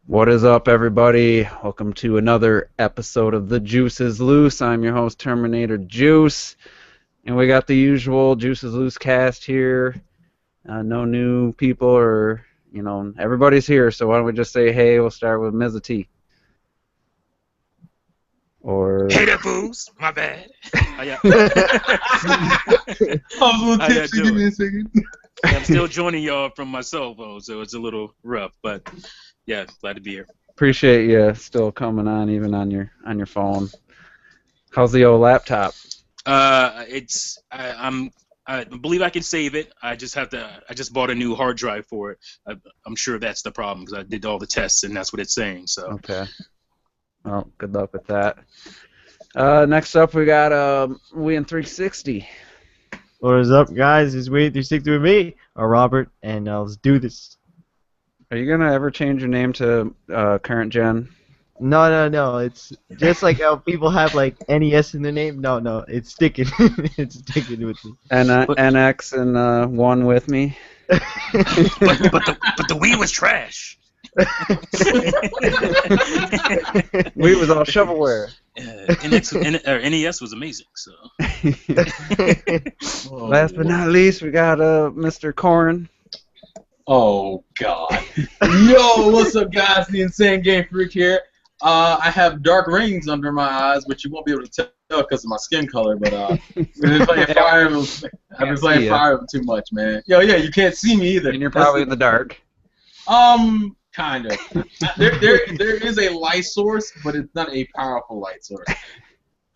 What is up, everybody? Welcome to another episode of The Juice is Loose. I'm your host, Terminator Juice, and we got the usual Juice is Loose cast here. No new people, or everybody's here. So why don't we just say hey? We'll start with Ms. T. Or hey there, booze. My bad. I was a little tipsy. Give me a second. I'm still joining y'all from my cell phone, so it's a little rough, but yeah, glad to be here. Appreciate you still coming on, even on your phone. How's the old laptop? I believe I can save it. I just bought a new hard drive for it. I'm sure that's the problem because I did all the tests and that's what it's saying. So. Okay. Well, good luck with that. Next up, we got Win 360. What is up, guys? It's Win 360 with me, Robert, and let's do this. Are you gonna ever change your name to current gen? No. It's just like how people have like NES in their name. No, it's sticking. It's sticking with me. And NX and one with me. but the Wii was trash. Wii was all shovelware. NES was amazing. So. Last but not least, we got Mr. Corn. Oh God! Yo, what's up, guys? The Insane Game Freak here. I have dark rings under my eyes, which you won't be able to tell because of my skin color. But I've been playing Fire Emblem too much, man. Yo, yeah, you can't see me either. And you're probably in the dark. Kind of. There is a light source, but it's not a powerful light source.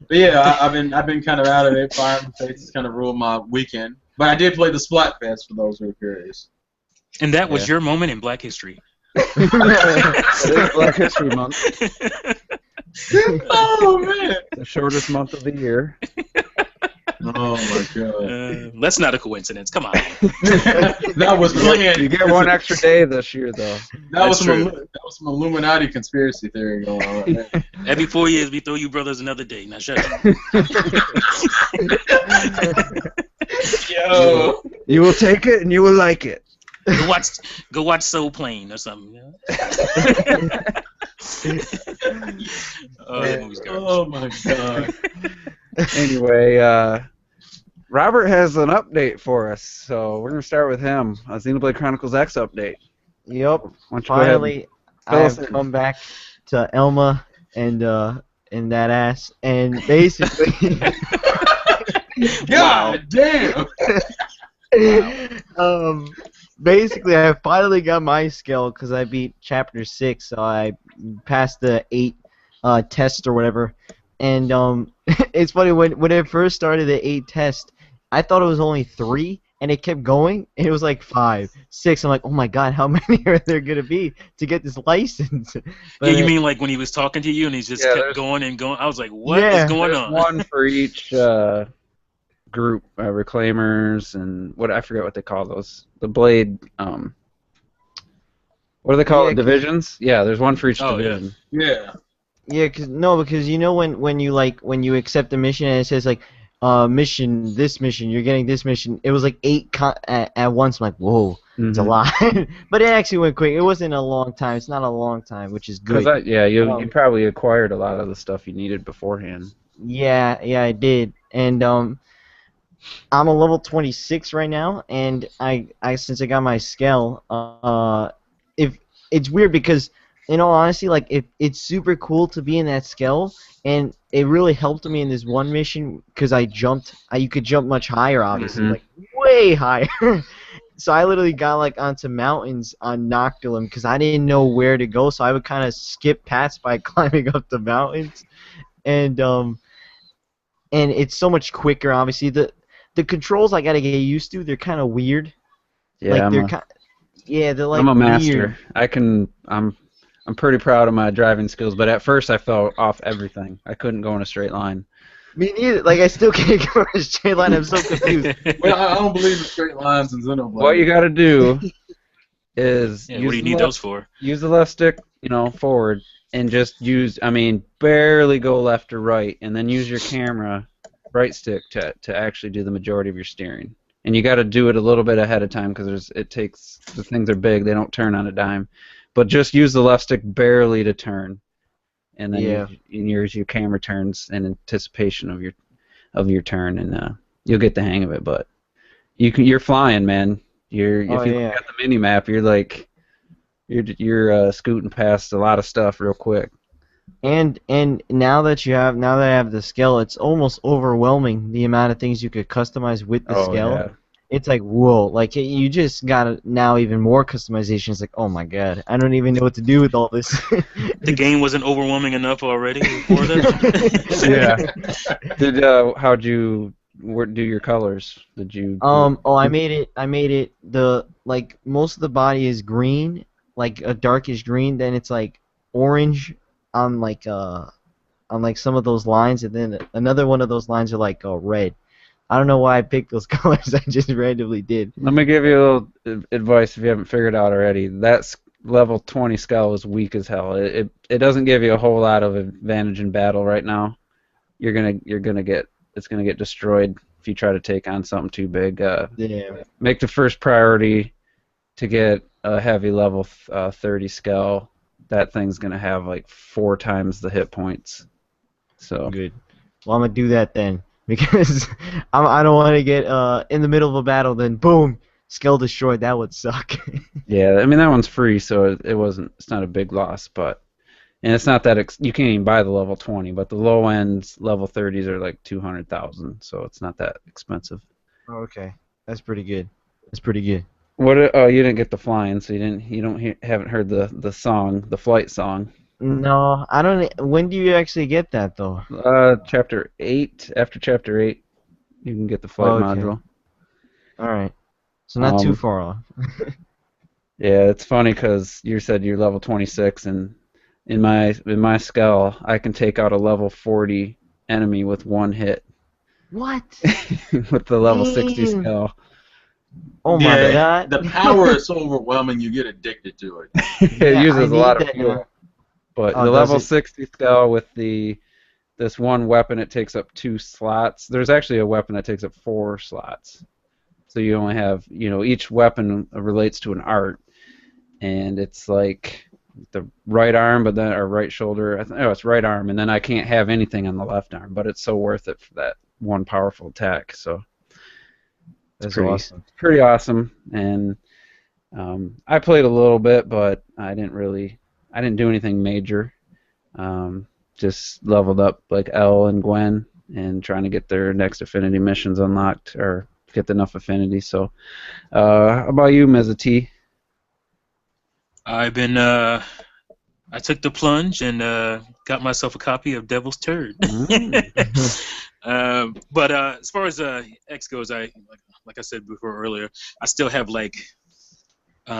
But yeah, I've been kind of out of it. Fire Emblem Fates kind of ruined my weekend. But I did play the Splatfest for those who are curious. And that was your moment in Black History. It is Black History Month. Oh man! The shortest month of the year. Oh my God! That's not a coincidence. Come on. That was brilliant. You get one extra day this year, though. That was some Illuminati conspiracy theory going on. Right. Every 4 years, we throw you brothers another day. Now shut up. Yo. You will take it and you will like it. Go watch Soul Plane or something. You know? That movie's garbage. Oh my God. Anyway, Robert has an update for us, so we're gonna start with him. A Xenoblade Chronicles X update. Yep. Why don't you Finally, go ahead and I've come back to Elma and that ass, and basically. God damn. Basically, I finally got my skill because I beat Chapter 6, so I passed the 8 test or whatever. And it's funny, when it first started the 8 test, I thought it was only 3, and it kept going, and it was like 5, 6. I'm like, oh my God, how many are there going to be to get this license? But yeah, you mean like when he was talking to you and he just kept going and going? I was like, what is going on? One for each group, reclaimers, and I forget what they call those. The blade, what do they call it? Divisions? Yeah, there's one for each division. Yeah. Yeah, because you know when you accept a mission and it says like this mission, you're getting this mission. It was like 8 at once. I'm like, whoa, it's a lot. But it actually went quick. It wasn't a long time. It's not a long time, which is good. You probably acquired a lot of the stuff you needed beforehand. Yeah, I did. And I'm a level 26 right now, and I since I got my scale, if it's weird because in all honesty, like it's super cool to be in that scale, and it really helped me in this one mission because I jumped. You could jump much higher, obviously, like way higher. So I literally got like onto mountains on Noctilum because I didn't know where to go, so I would kind of skip past by climbing up the mountains, and it's so much quicker. Obviously, the controls I gotta get used to. They're kind of weird. Yeah, like they're like I'm a master. Weird. I'm pretty proud of my driving skills, but at first I fell off everything. I couldn't go in a straight line. Me neither. Like I still can't go in a straight line. I'm so confused. Well, I don't believe in straight lines in Xenoblade. What you gotta do is what do you need those for? Use the left stick, forward, and just barely go left or right, and then use your camera, right stick, to actually do the majority of your steering. And you got to do it a little bit ahead of time because the things are big; they don't turn on a dime. but just use the left stick barely to turn, and then Yeah. use your camera turns in anticipation of your turn, and you'll get the hang of it. But you're flying, man. Oh If you look yeah. at the mini map, you're scooting past a lot of stuff real quick. And now that I have the scale, it's almost overwhelming the amount of things you could customize with the Oh scale. yeah. It's like whoa, like you just got now even more customization. It's like, oh my god, I don't even know what to do with all this. The game wasn't overwhelming enough already before that. Yeah. How'd you do your colors? Did you? Oh, I made it the like most of the body is green, like a darkish green, then it's like orange on like some of those lines, and then another one of those lines are like red. I don't know why I picked those colors. I just randomly did. Let me give you a little advice if you haven't figured it out already. That level 20 skull is weak as hell. It doesn't give you a whole lot of advantage in battle right now. It's gonna get destroyed if you try to take on something too big. Yeah. Make the first priority to get a heavy level 30 skull. That thing's gonna have like 4 times the hit points. So Good. Well, I'm gonna do that then because I don't want to get in the middle of a battle, then boom, skill destroyed. That would suck. yeah, I mean that one's free, so it's not a big loss, but and it's not that you can't even buy the level 20, but the low ends level 30s are like 200,000, so it's not that expensive. Okay, that's pretty good. That's pretty good. What? Oh, you didn't get the flying, so haven't heard the song, the flight song. No, I don't. When do you actually get that though? Chapter 8. After chapter 8, you can get the flight Okay. module. All right, so not too Um, far off. Yeah, it's funny because you said you're level 26, and in my skull, I can take out a level 40 enemy with one hit What? with the level 60 Damn. skull. Oh my Yeah, god. the power is so overwhelming, you get addicted to it. It Yeah, I uses a need lot of that fuel. now. But Oh, the does level it? 60 skull with this one weapon, it takes up 2 slots. There's actually a weapon that takes up 4 slots. So you only have, each weapon relates to an art, and it's like the right arm, but then or right shoulder. It's right arm, and then I can't have anything on the left arm, but it's so worth it for that one powerful attack. So That's pretty, awesome. pretty awesome. And I played a little bit, but I didn't do anything major. Just leveled up like Elle and Gwen, and trying to get their next affinity missions unlocked or get enough affinity. So, how about you, Meza T? I took the plunge and got myself a copy of Devil's Turd. But as far as X goes, like I said before earlier, I still have like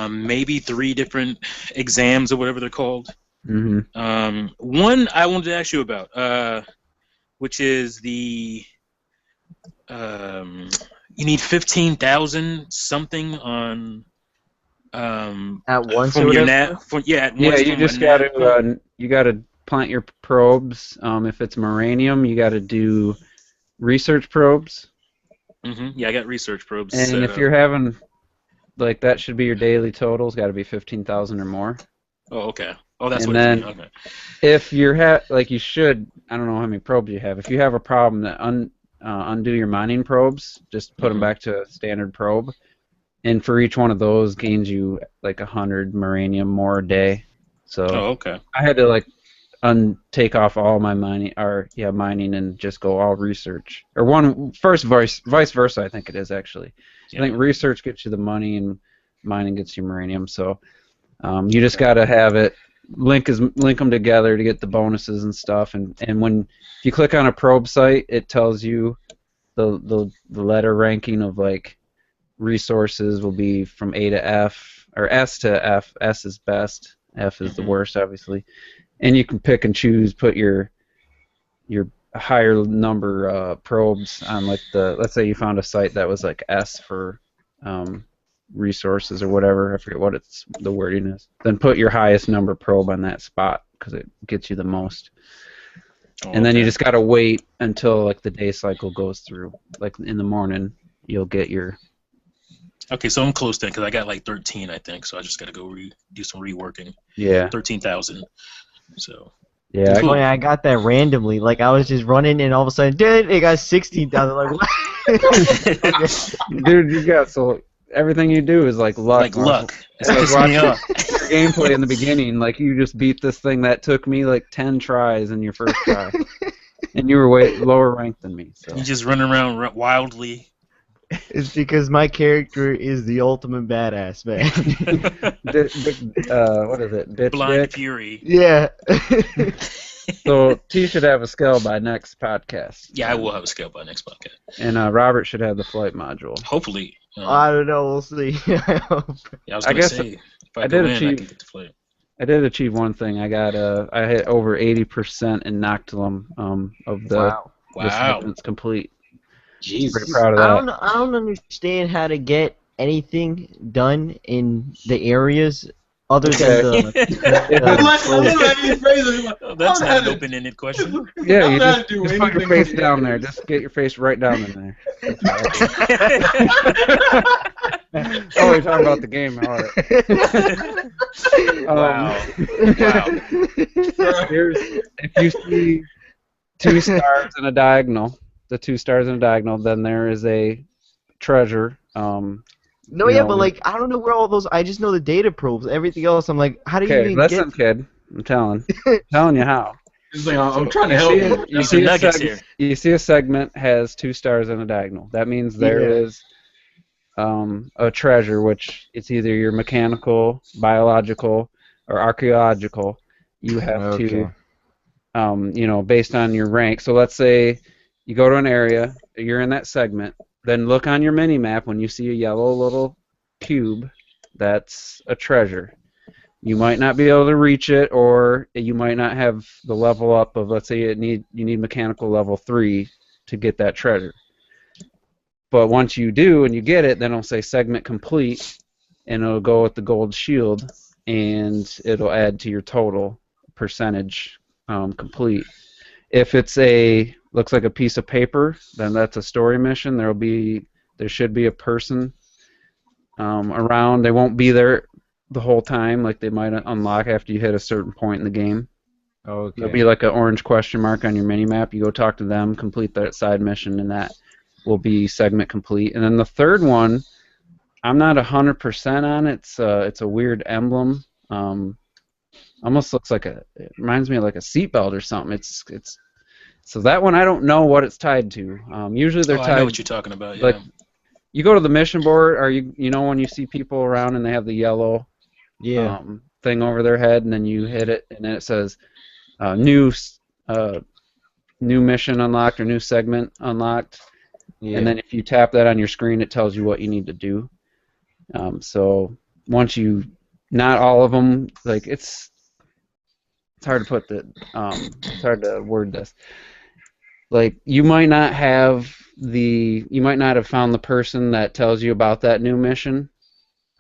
maybe 3 different exams or whatever they're called. Mm-hmm. One I wanted to ask you about, which is the you need 15,000 something on At once or from your whatever? nat. At Yeah, once you from a just nat point. gotta plant your probes. If it's Moranium, you gotta do research probes. Yeah, I got research probes And set if up. you're having like that, should be your daily totals. Got to be 15,000 or more. Oh, okay. Oh, that's And what it's mean. then Okay. if you're like you should, I don't know how many probes you have. If you have a problem that undo your mining probes, just put them back to standard probe. And for each one of those, gains you like 100 Moranium more a day. So Oh, okay. I had to like take off all my mining and just go all research. Or vice versa, I think it is actually. I think research gets you the money and mining gets you Moranium. So you just gotta have it link them together to get the bonuses and stuff. And if you click on a probe site, it tells you the letter ranking of like resources will be from A to F or S to F. S is best. F is the worst, obviously. And you can pick and choose, put your higher number probes on like let's say you found a site that was like S for resources or whatever. I forget what the wording is. Then put your highest number probe on that spot because it gets you the most. And then you just gotta wait until like the day cycle goes through. Like in the morning, you'll get your Okay, so I'm close then because I got like 13, I think. So I just got to go do some reworking. Yeah. 13,000. So Yeah. It's Cool. funny, I got that randomly. Like, I was just running, and all of a sudden, dude, it got 16,000. Like, what? Dude, you got so everything you do is like luck. like luck. It's I was pissing me off. your gameplay in the beginning, like you just beat this thing that took me like 10 tries in your first try, and you were way lower ranked than me. So You just run around wildly. It's because my character is the ultimate badass, man. what is it? Bitch Blind dick. fury. Yeah. So T should have a skill by next podcast. Yeah, I will have a scale by next podcast. And Robert should have the flight module. Hopefully. I don't know. We'll see. Yeah, I was I gonna guess say if I I did go in, I achieve- can get the flight. I did achieve one thing. I hit over 80% in Noctilum of the Wow. the Wow. segments complete. Jesus. Pretty proud of I that. don't know. I don't understand how to get anything done in the areas other Okay. than the. I'm letting you phrase it. Like, Oh, that's I'm not an not- open-ended question. Yeah, I'm you not just doing put your anything face with the down there. others. Just get your face right down in there. Oh, you're talking about the game. All right. Wow. Wow. Here's, if you see 2 stars in a diagonal, the 2 stars in a diagonal, then there is a treasure. No, You yeah, know, but like I don't know where all those. I just know the data probes. Everything else, I'm like, how do you Okay, even listen, get? kid. I'm telling you how. It's like, I'm trying to help you. You Some see, nuggets here. you see a segment has 2 stars in a diagonal. That means there Yeah. is a treasure, which it's either your mechanical, biological, or archaeological. You have to, based on your rank. So let's say you go to an area, you're in that segment. Then look on your mini map when you see a yellow little cube. That's a treasure. You might not be able to reach it, or you might not have the level up of, let's say you need mechanical level 3 to get that treasure. But once you do and you get it, then it'll say segment complete, and it'll go with the gold shield, and it'll add to your total percentage complete. If it's looks like a piece of paper, then that's a story mission. There should be a person around. They won't be there the whole time, like they might unlock after you hit a certain point in the game. Okay. There'll be like an orange question mark on your mini map. You go talk to them, complete that side mission, and that will be segment complete. And then the third one, I'm not 100% on. It's a weird emblem. Almost looks like it reminds me of like a seatbelt or something. It's so that one I don't know what it's tied to. Usually they're I tied. know what you're talking about. Yeah. Like, you go to the mission board, or you know when you see people around and they have the yellow thing over their head, and then you hit it, and then it says new mission unlocked or new segment unlocked. Yeah. And then if you tap that on your screen, it tells you what you need to do. So once not all of them, like it's hard to put it's hard to word this. Like you might not have found the person that tells you about that new mission,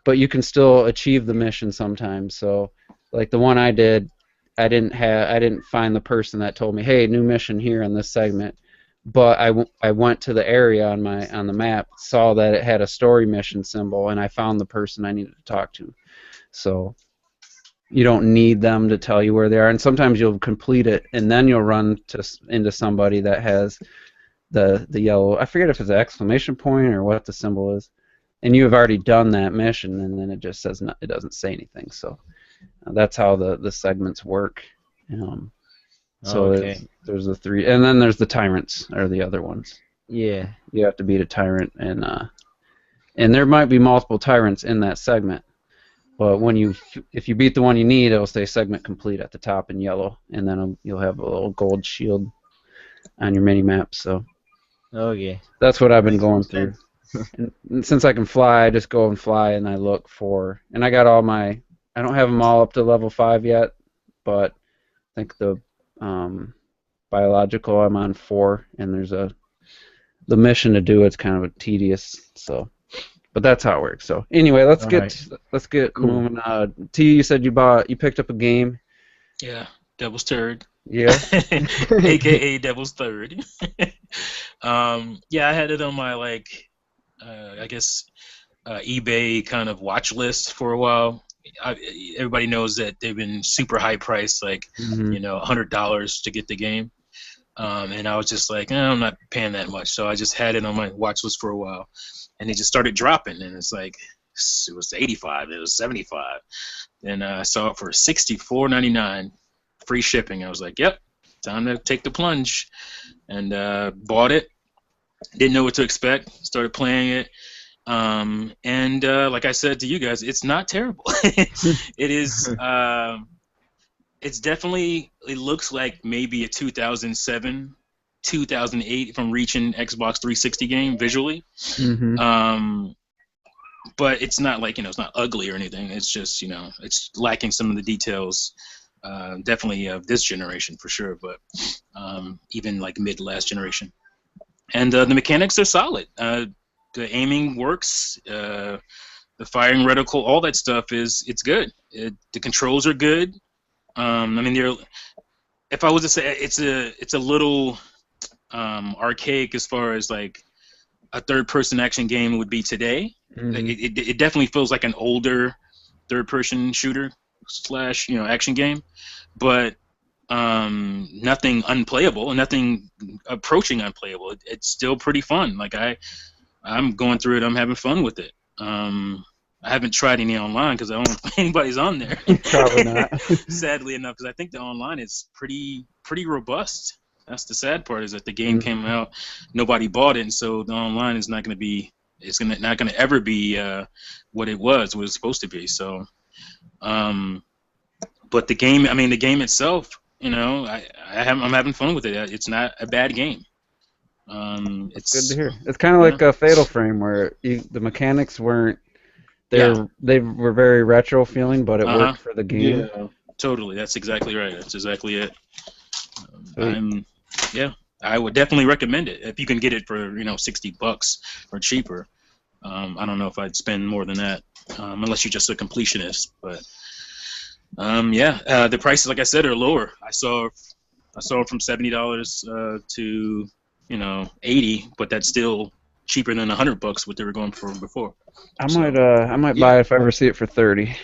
but you can still achieve the mission sometimes. So like the one I did, I didn't find the person that told me, hey, new mission here in this segment. But I went to the area on the map, saw that it had a story mission symbol, and I found the person I needed to talk to. So you don't need them to tell you where they are, and sometimes you'll complete it, and then you'll run into somebody that has the yellow. I forget if it's an exclamation point or what the symbol is, and you have already done that mission, and then it just says it doesn't say anything. So that's how the segments work. So there's the 3, and then there's the tyrants, are the other ones. Yeah. You have to beat a tyrant, and there might be multiple tyrants in that segment. But if you beat the one you need, it'll say segment complete at the top in yellow, and then you'll have a little gold shield on your mini map. So that's what I've been going through. And since I can fly, I just go and fly, and I look for, and I got I don't have them all up to level 5 yet, but I think the biological I'm on 4, and there's the mission to do. It's kind of tedious, so. But that's how it works. So anyway, let's get moving. T, you said you picked up a game. Yeah, Devil's Third. Yeah. AKA Devil's Third. Yeah, I had it on my I guess eBay kind of watch list for a while. Everybody knows that they've been super high priced, like Mhm. $100 to get the game. And I was just like, I'm not paying that much. So I just had it on my watch list for a while, and it just started dropping. And it's like it was 85, it was 75. Then I saw it for $64.99, free shipping. I was like, yep, time to take the plunge, and bought it. Didn't know what to expect. Started playing it. And like I said to you guys, it's not terrible. It is. It's definitely. It looks like maybe a 2007, 2008 from reaching Xbox 360 game visually. Mhm. But it's not like it's not ugly or anything. It's just it's lacking some of the details. Definitely of this generation for sure, but even like mid last generation. And the mechanics are solid. The aiming works. The firing reticle, all that stuff it's good. The controls are good. I mean, if I was to say it's a little archaic as far as like a third-person action game would be today. Like, Mhm. it definitely feels like an older third-person shooter slash action game, but nothing unplayable, nothing approaching unplayable. It's still pretty fun. Like I'm going through it. I'm having fun with it. I haven't tried any online because I don't know if anybody's on there. Probably not. Sadly enough, because I think the online is pretty robust. That's the sad part, is that the game came out, nobody bought it, and so the online is not going to be. Not going to ever be what it was supposed to be. So, but the game, I mean, the game itself, I'm having fun with it. It's not a bad game. It's good to It's hear. It's kind of like a Fatal Frame where the mechanics weren't. They were very retro feeling, but it worked for the game. Yeah. Totally. That's exactly right. That's exactly it. Sweet. I would definitely recommend it if you can get it for $60 or cheaper. I don't know if I'd spend more than that, unless you're just a completionist. But the prices, like I said, are lower. I saw it from $70 to $80, but that's still cheaper than $100 what they were going for before. I might buy it if I ever see it for 30.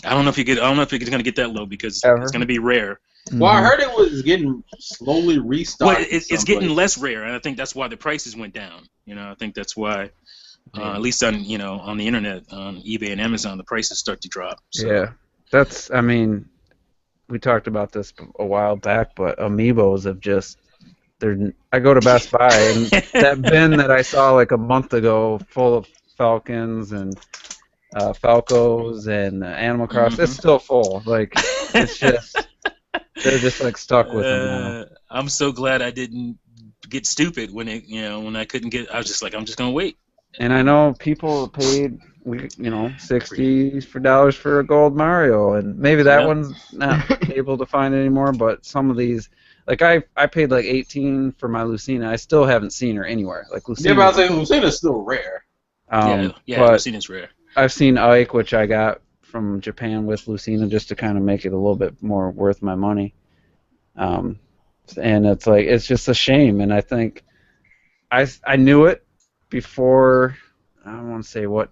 I don't know if you're gonna get that low because Ever? it's gonna be rare. Well, I heard it was getting slowly restocked. Well, it's getting less rare, and I think that's why the prices went down. I think that's why, at least on on the internet, on eBay and Amazon, the prices start to drop. So. Yeah, I mean, we talked about this a while back, but amiibos have just. I go to Best Buy, and that bin that I saw like a month ago, full of Falcons and Falcos and Animal Crossing, it's still full. Like, it's just. They're just like stuck with them now. I'm so glad I didn't get stupid when when I couldn't get. I was just like, I'm just gonna wait. And I know people paid $60 for a gold Mario, and maybe that one's not able to find anymore. But some of these, like I paid like 18 for my Lucina. I still haven't seen her anywhere. Like Lucina. Yeah, but I was saying Lucina's still rare. Yeah, but Lucina's rare. I've seen Ike, which I got from Japan with Lucina, just to kind of make it a little bit more worth my money. And it's just a shame. And I think I knew it before. I don't want to say what.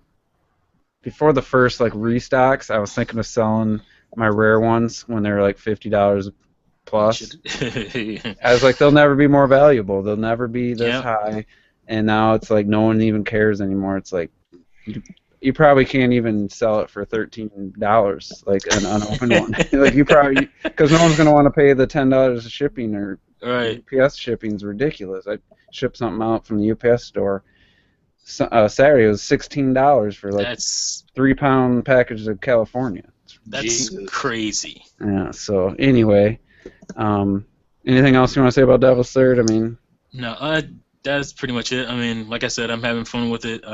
Before the first like restocks, I was thinking of selling my rare ones when they were like $50 plus. I was like, they'll never be more valuable. They'll never be this high. And now it's like no one even cares anymore. It's like you probably can't even sell it for $13, like an unopened one. Like you probably, because no one's gonna want to pay the $10 of shipping, or UPS shipping's ridiculous. I shipped something out from the UPS store Saturday. It was $16 for like 3-pound package of California. That's crazy. Yeah. So anyway, anything else you want to say about Devil's Third? I mean, no, that's pretty much it. I mean, like I said, I'm having fun with it.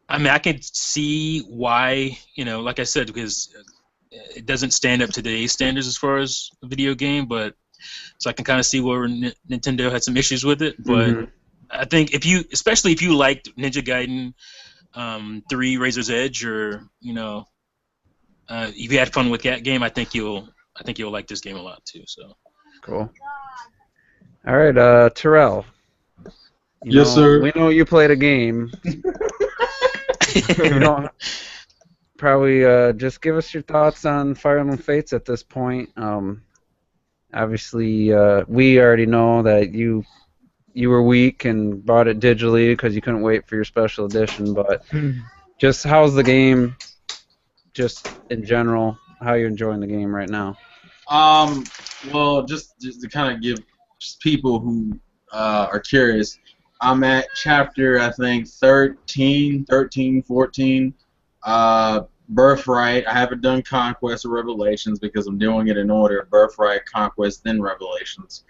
I mean, I can see why, like I said, because it doesn't stand up to today's standards as far as a video game, but so I can kind of see where Nintendo had some issues with it. But I think especially if you liked Ninja Gaiden 3 Razor's Edge, or if you had fun with that game, I think you'll like this game a lot too. So cool. All right, Terrell. Yes, sir. we know you played a game. You don't probably just give us your thoughts on Fire Emblem Fates at this point. Obviously, we already know that you were weak and bought it digitally because you couldn't wait for your special edition. But just how's the game, just in general, how you're enjoying the game right now? Um, well, just to kind of give just people who are curious, I'm at chapter, I think, 13, 14. Birthright. I haven't done Conquest or Revelations because I'm doing it in order: Birthright, Conquest, then Revelations.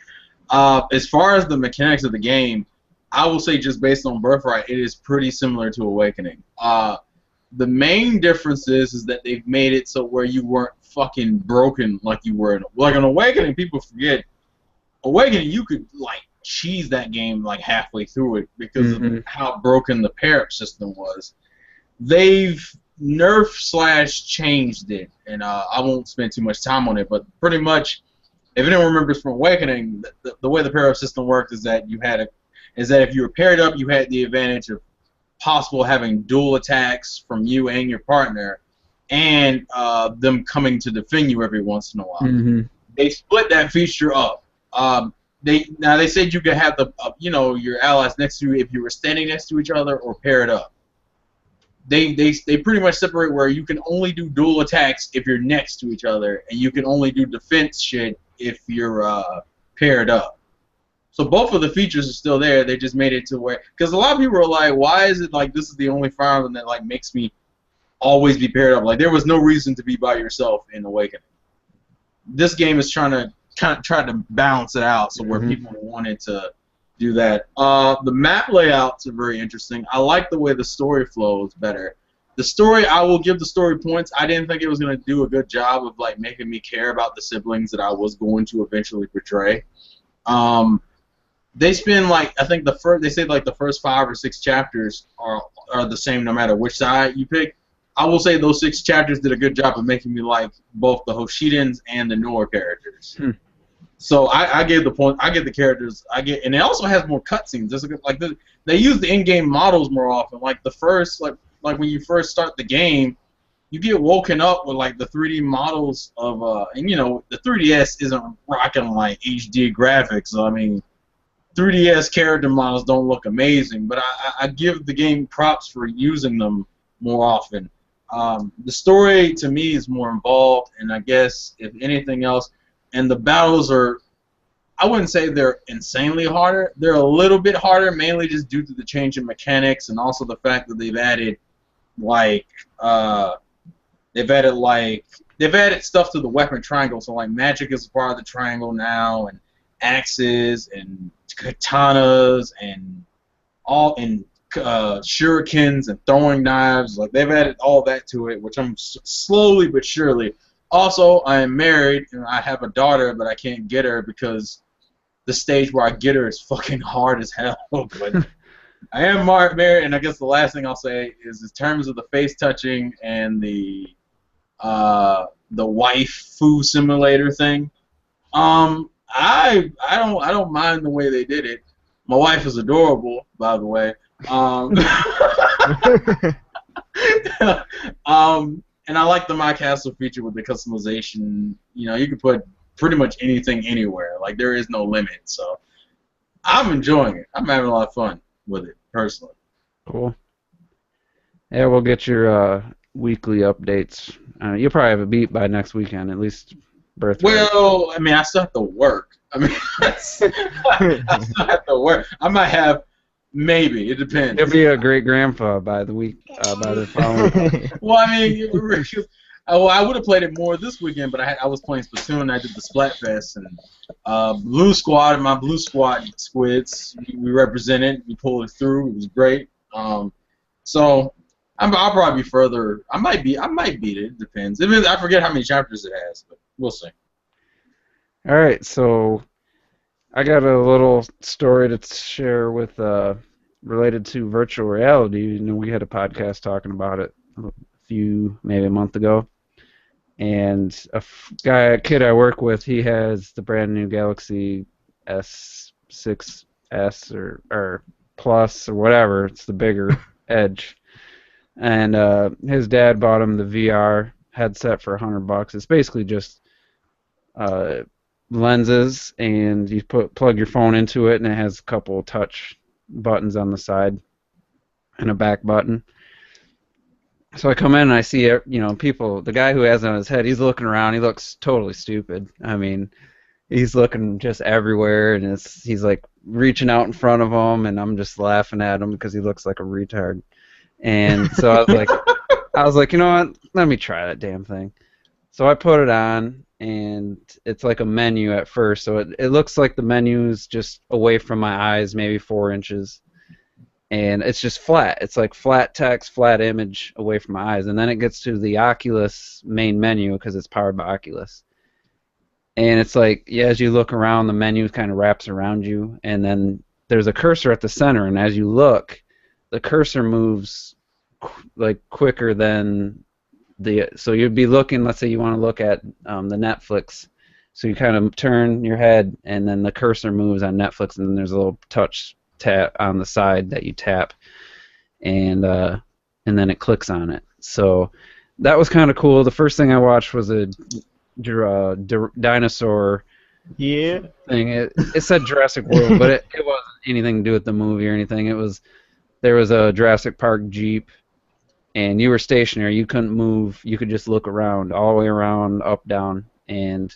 As far as the mechanics of the game, I will say just based on Birthright, it is pretty similar to Awakening. The main difference is that they've made it so where you weren't fucking broken like you were in, like on Awakening. People forget Awakening, you could like cheese that game like halfway through it because of how broken the pair-up system was. They've nerfed / changed it, and I won't spend too much time on it, but pretty much, if anyone remembers from Awakening, the way the pair-up system worked is that if you were paired up, you had the advantage of possible having dual attacks from you and your partner, and them coming to defend you every once in a while. They split that feature up. They said you could have your allies next to you if you were standing next to each other or paired up. They pretty much separate where you can only do dual attacks if you're next to each other, and you can only do defense shit if you're paired up. So both of the features are still there. They just made it to where, because a lot of people are like, why is it like this is the only Fire Emblem that like makes me always be paired up? Like there was no reason to be by yourself in Awakening. This game is trying to balance it out, so where people wanted to do that. The map layouts are very interesting. I like the way the story flows better. The story, I will give the story points. I didn't think it was going to do a good job of like making me care about the siblings that I was going to eventually portray. They spend like, I think they say like the first 5 or 6 chapters are the same no matter which side you pick. I will say those 6 chapters did a good job of making me like both the Hoshidans and the Noah characters. So I gave the point. I get the characters. And it also has more cutscenes. They use the in-game models more often. Like the first, like when you first start the game, you get woken up with like the 3D models of and you know the 3DS isn't rocking like HD graphics. So I mean, 3DS character models don't look amazing, but I give the game props for using them more often. The story to me is more involved, and I guess if anything else. And the battles are, I wouldn't say they're insanely harder. They're a little bit harder, mainly just due to the change in mechanics and also the fact that they've added stuff to the weapon triangle. So like magic is a part of the triangle now, and axes and katanas and shurikens and throwing knives. Like they've added all that to it, which I'm slowly but surely. Also, I am married and I have a daughter, but I can't get her because the stage where I get her is fucking hard as hell. But I am married, and I guess the last thing I'll say is in terms of the face touching and the waifu simulator thing. I don't mind the way they did it. My wife is adorable, by the way. And I like the My Castle feature with the customization. You know, you can put pretty much anything anywhere. Like, there is no limit. So, I'm enjoying it. I'm having a lot of fun with it, personally. Cool. Yeah, we'll get your weekly updates. You'll probably have a beat by next weekend, at least Birthright. Well, I mean, I still have to work. I mean, I still have to work. I might have... Maybe. It depends. You'll be a great-grandpa by the following. Well, I mean, I would have played it more this weekend, but I was playing Splatoon. I did the Splatfest, and Blue Squad, my Blue Squad squids, we represented. We pulled it through. It was great. So I'll probably be further. I might beat it. It depends. I forget how many chapters it has, but we'll see. All right, so I got a little story to share with related to virtual reality. You know, we had a podcast talking about it maybe a month ago, and a kid I work with, he has the brand new Galaxy S6s or Plus or whatever. It's the bigger Edge. And his dad bought him the VR headset for $100. It's basically just uh, lenses, and you plug your phone into it, and it has a couple of touch buttons on the side and a back button. So I come in and I see, people. The guy who has it on his head, he's looking around. He looks totally stupid. I mean, he's looking just everywhere, and he's like reaching out in front of him, and I'm just laughing at him because he looks like a retard. And so I was like, you know what? Let me try that damn thing. So I put it on, and it's like a menu at first. So it looks like the menu's just away from my eyes, maybe 4 inches. And it's just flat. It's like flat text, flat image away from my eyes. And then it gets to the Oculus main menu because it's powered by Oculus. And it's like, yeah, as you look around, the menu kind of wraps around you. And then there's a cursor at the center. And as you look, the cursor moves like quicker than so you'd be looking, let's say you want to look at the Netflix. So you kind of turn your head, and then the cursor moves on Netflix, and then there's a little touch tap on the side that you tap, and then it clicks on it. So that was kind of cool. The first thing I watched was a dinosaur thing. It said Jurassic World, but it wasn't anything to do with the movie or anything. There was a Jurassic Park Jeep, and you were stationary. You couldn't move. You could just look around, all the way around, up, down, and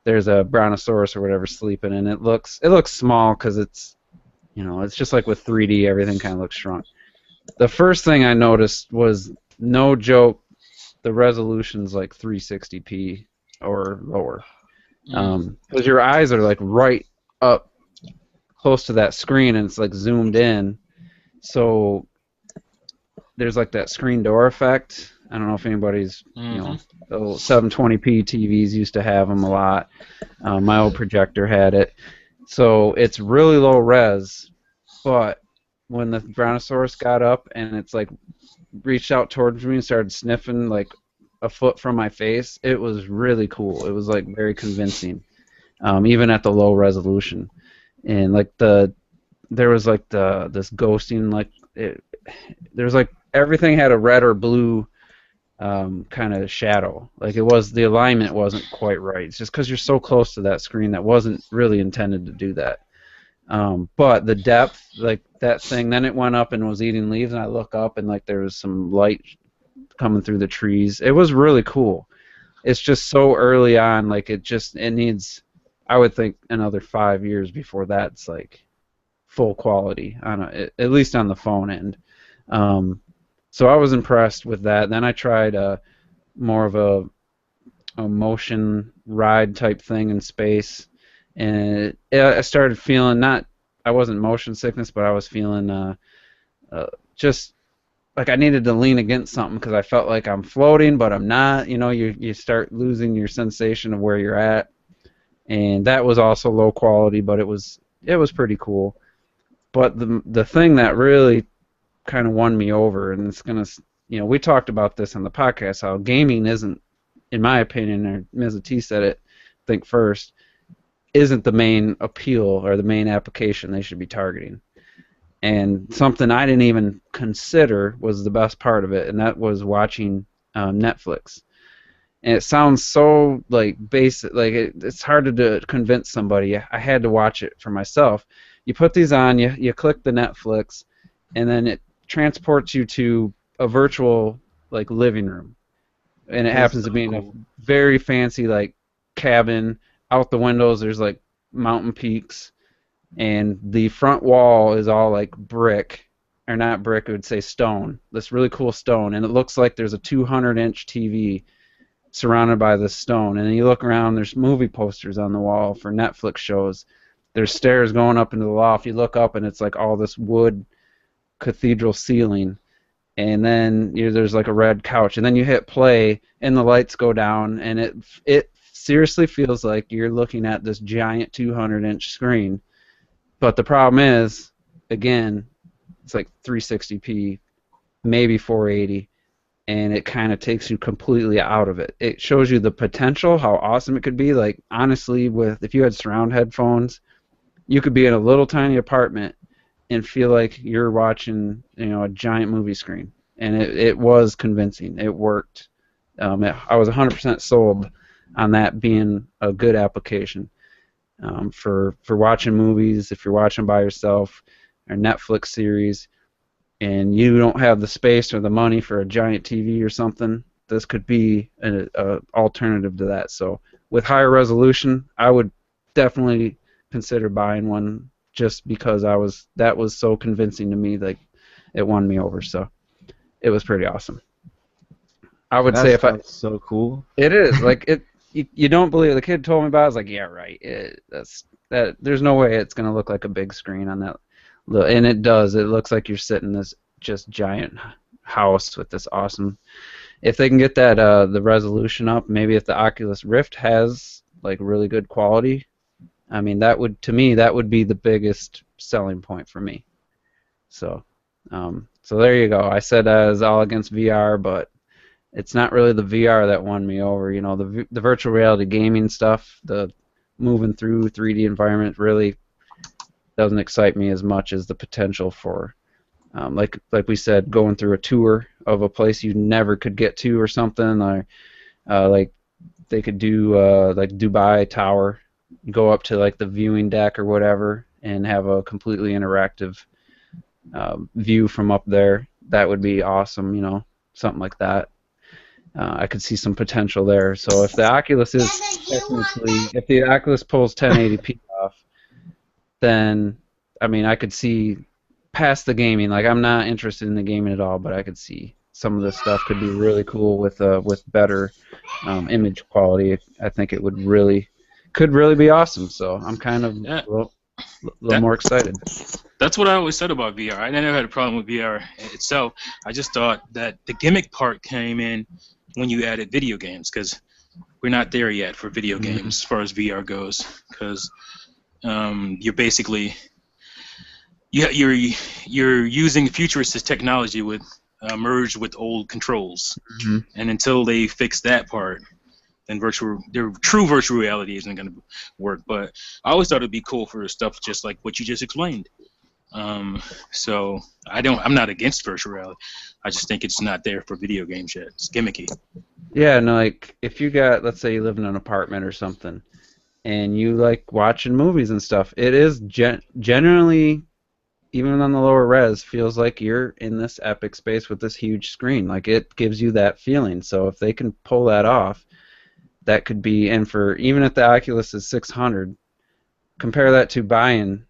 there's a brontosaurus or whatever sleeping, and it looks small because it's just like with 3D, everything kind of looks shrunk. The first thing I noticed was, no joke, the resolution's like 360p or lower. Because your eyes are like right up close to that screen, and it's like zoomed in. So there's like that screen door effect. I don't know if anybody's, the 720p TVs used to have them a lot. My old projector had it. So it's really low res, but when the Brontosaurus got up and it's like reached out towards me and started sniffing like a foot from my face, it was really cool. It was like very convincing, even at the low resolution. And like there was like this ghosting, like there was like everything had a red or blue kind of shadow. Like the alignment wasn't quite right. It's just because you're so close to that screen that wasn't really intended to do that. But the depth, like that thing, then it went up and was eating leaves, and I look up and like there was some light coming through the trees. It was really cool. It's just so early on, like it needs, I would think, another 5 years before that's like full quality at least on the phone end. So I was impressed with that. Then I tried more of a motion ride type thing in space, and I started feeling I wasn't motion sickness, but I was feeling just like I needed to lean against something because I felt like I'm floating, but I'm not. You start losing your sensation of where you're at, and that was also low quality, but it was pretty cool. But the thing that really kind of won me over, and it's gonna, we talked about this on the podcast, how gaming isn't, in my opinion, or Ms. T said it, I think first, isn't the main appeal or the main application they should be targeting. And something I didn't even consider was the best part of it, and that was watching Netflix. And it sounds so like basic, like it's hard to convince somebody. I had to watch it for myself. You put these on, you click the Netflix, and then it transports you to a virtual like living room, and it happens to be in a very fancy like cabin. Out the windows there's like mountain peaks, and the front wall is all like brick, or not brick, I would say stone, this really cool stone, and it looks like there's a 200-inch TV surrounded by this stone. And then you look around, there's movie posters on the wall for Netflix shows, there's stairs going up into the loft, you look up and it's like all this wood cathedral ceiling, and then there's like a red couch, and then you hit play and the lights go down, and it seriously feels like you're looking at this giant 200-inch screen. But the problem is, again, it's like 360p, maybe 480, and it kind of takes you completely out of it. It shows you the potential, how awesome it could be. Like honestly, if you had surround headphones, you could be in a little tiny apartment and feel like you're watching, a giant movie screen. And it was convincing. It worked. I was 100% sold on that being a good application for watching movies. If you're watching by yourself, or Netflix series, and you don't have the space or the money for a giant TV or something, this could be an alternative to that. So with higher resolution, I would definitely consider buying one just because that was so convincing to me, like it won me over. So it was pretty awesome. I would say if I so cool. It is like it. You don't believe it. The kid told me about it. I was like, yeah, right. That. There's no way it's gonna look like a big screen on that. And it does. It looks like you're sitting in this just giant house with this awesome. If they can get that the resolution up, maybe if the Oculus Rift has like really good quality, I mean that would be the biggest selling point for me. So, so there you go. I said I was all against VR, but it's not really the VR that won me over. The virtual reality gaming stuff, the moving through 3D environment really doesn't excite me as much as the potential for, like we said, going through a tour of a place you never could get to or something, or like they could do like Dubai Tower, go up to like the viewing deck or whatever, and have a completely interactive view from up there. That would be awesome, something like that. I could see some potential there. So if the Oculus if the Oculus pulls 1080p off, then I mean I could see past the gaming. Like I'm not interested in the gaming at all, but I could see some of this stuff could be really cool with better image quality. I think it could really be awesome. So I'm kind of a little more excited. That's what I always said about VR. I never had a problem with VR itself. I just thought that the gimmick part came in when you added video games, because we're not there yet for video games as far as VR goes, because you're basically you're using futuristic technology with merged with old controls, and until they fix that part, then true virtual reality isn't going to work. But I always thought it'd be cool for stuff just like what you just explained. So I'm not against virtual reality. I just think it's not there for video games yet. It's gimmicky. Yeah, no, like if you got, let's say you live in an apartment or something, and you like watching movies and stuff, it is generally, even on the lower res, feels like you're in this epic space with this huge screen. Like it gives you that feeling. So if they can pull that off, that could be, and for even if the Oculus is $600, compare that to buying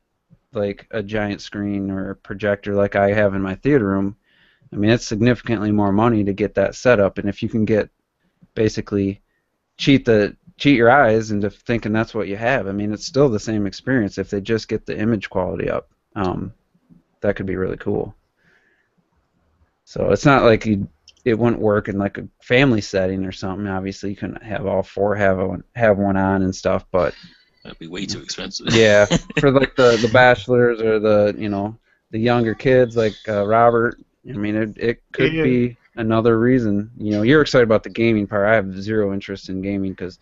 like a giant screen or a projector like I have in my theater room. I mean, it's significantly more money to get that set up, and if you can get basically cheat your eyes into thinking that's what you have, I mean, it's still the same experience if they just get the image quality up. That could be really cool. So it's not like it wouldn't work in like a family setting or something. Obviously, you couldn't have all four have one on and stuff, but that'd be way too expensive. Yeah, for like the bachelors or the younger kids like Robert. I mean, it could be another reason. You're excited about the gaming part. I have zero interest in gaming because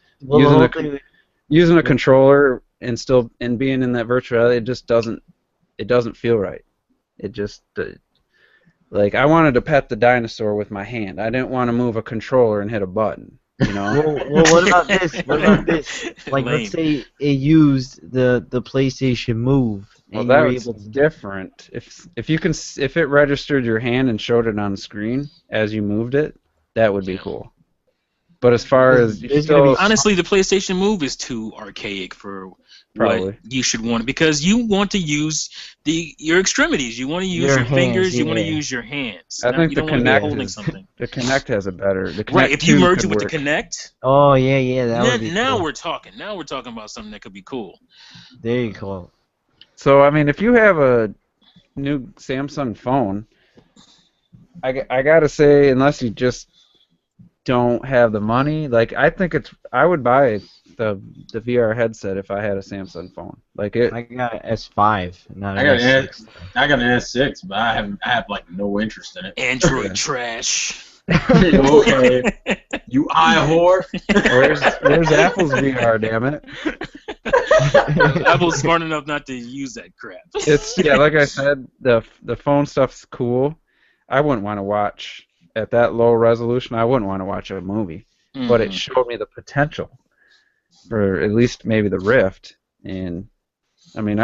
using a controller and being in that virtual reality, it just doesn't feel right. It just like I wanted to pet the dinosaur with my hand. I didn't want to move a controller and hit a button. Well, what about this? Like, Lame. let's say it used the PlayStation Move. Well, And that you're was able to different. If it registered your hand and showed it on the screen as you moved it, that would be cool. But as far as honestly, the PlayStation Move is too archaic for probably what you should want, because you want to use your extremities. You want to use your fingers. You want to use your hands. I think the Kinect has a better. The Kinect right. If you 2 merge it could with work. the Kinect. Oh yeah, that would be Now cool. we're talking. Now we're talking about something that could be cool. There you go. So I mean, if you have a new Samsung phone, I gotta say, unless you just don't have the money, like I would buy the VR headset if I had a Samsung phone. Like it. I got an S5, not I an S6. I got an S6, but I have like no interest in it. Android trash. Okay, you eye whore. Where's Apple's VR? Damn it. Apple's smart enough not to use that crap. It's yeah, like I said, the phone stuff's cool. I wouldn't want to watch at that low resolution. I wouldn't want to watch a movie, but it Mhm. showed me the potential for at least maybe the Rift. And I mean,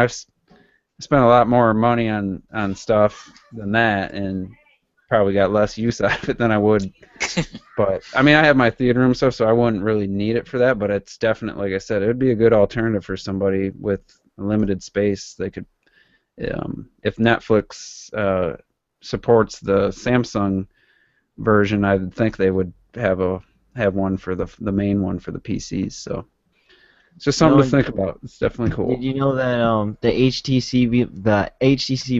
spent a lot more money on stuff than that, and probably got less use out of it than I would. But I mean, I have my theater room stuff, so I wouldn't really need it for that. But it's definitely, like I said, it would be a good alternative for somebody with limited space. They could, if Netflix supports the Samsung version, I would think they would have one for the main one for the PCs. So it's just something to think about. It's definitely cool. Did you know that the HTC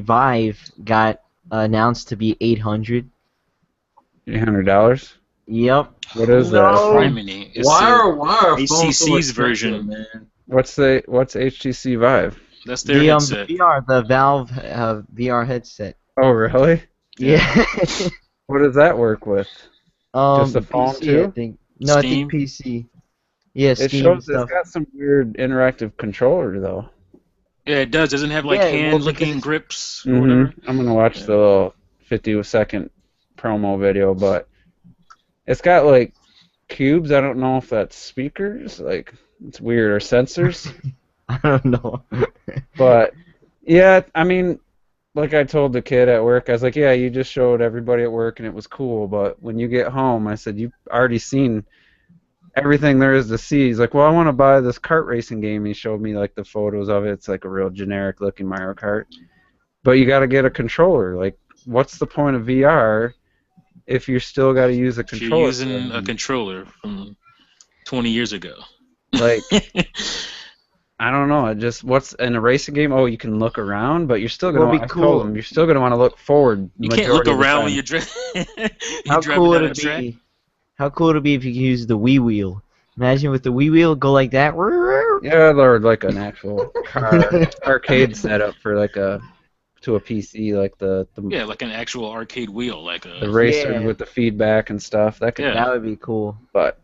Vive got announced to be $800? $800. Yep. What is No. that? Criminy. It's Why are phones so HTC's expensive, version. man? What's HTC Vive? That's their The headset. the Valve VR headset. Oh, really? Yeah. What does that work with? Just a phone PC, too? I think. No, I Steam? think PC. Yeah, It Steam shows stuff. it's got some weird interactive controller though. Yeah, it does. Doesn't have like Yeah, well, hand-looking because- grips or whatever. I'm gonna watch the little 50-second promo video, but it's got like cubes. I don't know if that's speakers. Like it's weird or sensors. I don't know. But yeah, I mean, like I told the kid at work, I was like, yeah, you just showed everybody at work and it was cool, but when you get home, I said, you've already seen everything there is to see. He's like, well, I want to buy this kart racing game. He showed me like the photos of it. It's like a real generic looking Mario Kart. But you got to get a controller. Like, what's the point of VR if you're still got to use a If you're controller? using a controller from 20 years ago. Like, I don't know. It just what's in a racing game? Oh, you can look around, but you're still gonna. Well, it'd be I told cool. him you're still gonna want to look forward. You can't look majority of the around when time. you're driving. How cool would it be? How cool would it be if you could use the Wii wheel? Imagine with the Wii wheel, go like that. Yeah, or like an actual car arcade setup for like a PC, like the Yeah, like an actual arcade wheel, like a. the racer Yeah. with the feedback and stuff. That could, Yeah. That would be cool. but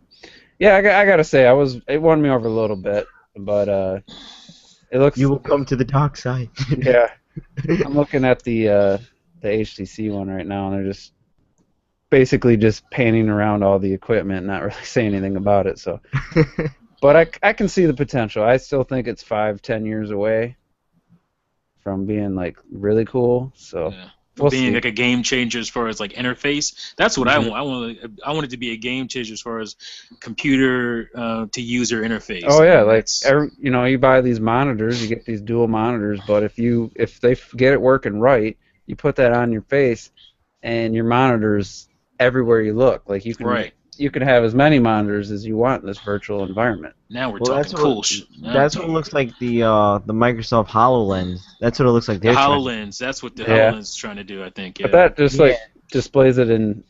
yeah, I gotta say, it won me over a little bit, but it looks. You will come to the dark side. Yeah, I'm looking at the HTC one right now, and they're just basically just painting around all the equipment, not really saying anything about it. So, but I can see the potential. I still think it's 5-10 years away from being like really cool. So Yeah. we'll Being see. like a game changer as far as like interface. That's what I Mhm. want. I want it to be a game changer as far as computer to user interface. Oh yeah, like That's- you buy these monitors, you get these dual monitors, but if they get it working right, you put that on your face, and your monitors everywhere you look. Like you can Right. you can have as many monitors as you want in this virtual environment. Now we're Well, talking that's cool what- shit. That's what it looks like the Microsoft HoloLens. That's what it looks like. The They're trying- HoloLens. That's what the Yeah. HoloLens is trying to do, I think. Yeah. But that just Yeah. like displays it in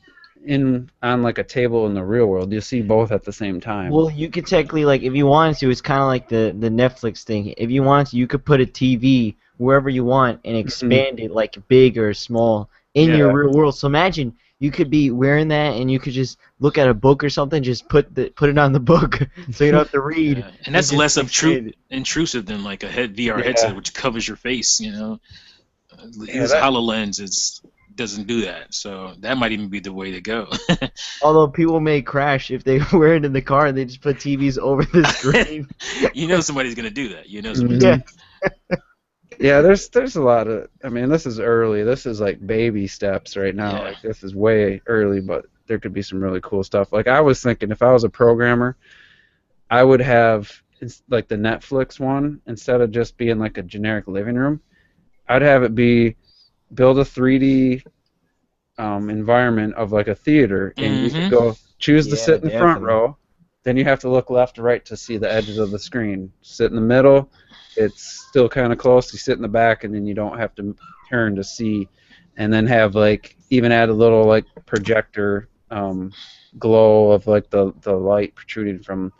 on like a table in the real world. You see both at the same time. Well, you could technically, like, if you wanted to, it's kind of like the Netflix thing. If you wanted to, you could put a TV wherever you want and expand it, like, big or small, in Yeah. your real world. So imagine you could be wearing that and you could just look at a book or something, just put it on the book so you don't have to read. Yeah. And that's just less expand it. intrusive than like a VR Yeah. headset, which covers your face. You know, his that- HoloLens doesn't do that, so that might even be the way to go. Although people may crash if they wear it in the car and they just put TVs over the screen. You know somebody's gonna do that. You know somebody's Yeah. Yeah, there's a lot of. I mean, this is early. This is like baby steps right now. Yeah. Like this is way early, but there could be some really cool stuff. Like I was thinking, if I was a programmer, I would have like the Netflix one instead of just being like a generic living room. I'd have it be build a 3D environment of like a theater, and you Mhm. could go choose to Yeah, sit in the front definitely. row. Then you have to look left to right to see the edges of the screen. Sit in the middle. It's still kind of close. You sit in the back, and then you don't have to turn to see. And then have like even add a little like projector glow of like the light protruding from.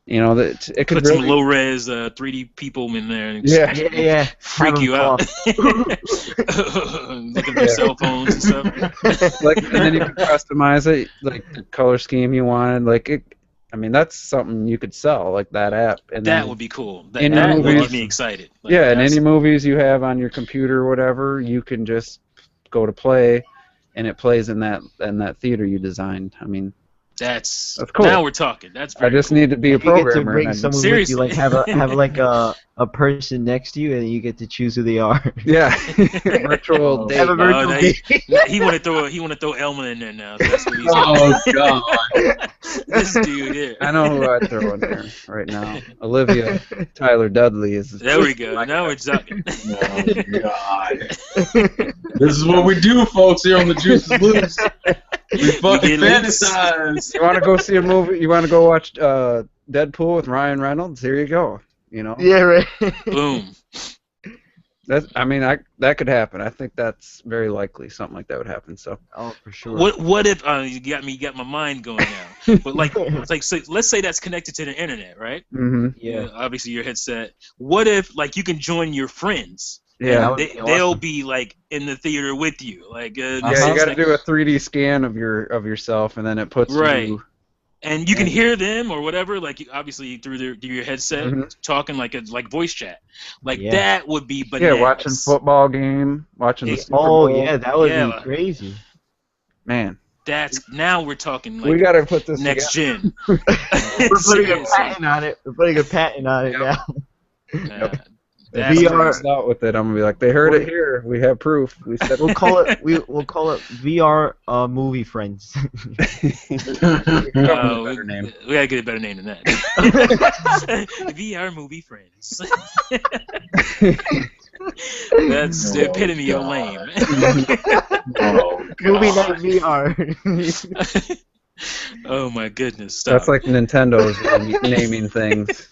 You know that it could put some really. low res 3D people in there and Yeah. Yeah. freak Have you them out. talk. Look at their cell phones and stuff. Like, and then you can customize it, like the color scheme you wanted. Like it, I mean, that's something you could sell, like that app. And That then would be cool. any That would movies, get me excited. Like, yeah, and that's- any movies you have on your computer or whatever, you can just go to play, and it plays in that theater you designed. I mean, That's cool. Now we're talking. That's I very just cool. need to be a You get to programmer. bring and someone with Seriously. you, like have like a person next to you, and you get to choose who they are. yeah, virtual date. Have a virtual no, date. he want to throw Elma in there now. That's what he's Oh God. this dude here. I know who I'd throw in there right now. Olivia Tyler Dudley is. There we go. Now we're talking. Oh God. This is what we do, folks, here on the Juices Loose. We fucking get loose. fantasize. You want to go see a movie? You want to go watch Deadpool with Ryan Reynolds? Here you go. You know. Yeah, right. Boom. I mean, that could happen. I think that's very likely. Something like that would happen. So. Oh, for sure. What if you got my mind going now? But like so let's say that's connected to the internet, right? Mm-hmm. Yeah. Obviously your headset. What if like you can join your friends? Yeah. would be They'll awesome. be like in the theater with you, like Yeah, this you is got to like- do a 3D scan of yourself, and then it puts Right. you. and you can hear them or whatever, like obviously through your headset, Mhm. talking like voice chat, like Yeah. that would be Yeah, bananas. watching football game, watching the Yeah. Super Oh Bowl. yeah, that would Yeah. be crazy. Man, Now we're talking we like got to put this next together. gen. We're putting a Seriously. patent on it. We're putting a patent on it Yep. now. If That's he VR comes out with it, I'm gonna be like, they heard it here. We have proof. We said We'll call it VR movie friends. better name. We gotta get a better name than that. VR movie friends. That's the Oh, epitome of God. lame. Oh, Movie God. night VR. Oh my goodness! Stop. That's like Nintendo's naming things.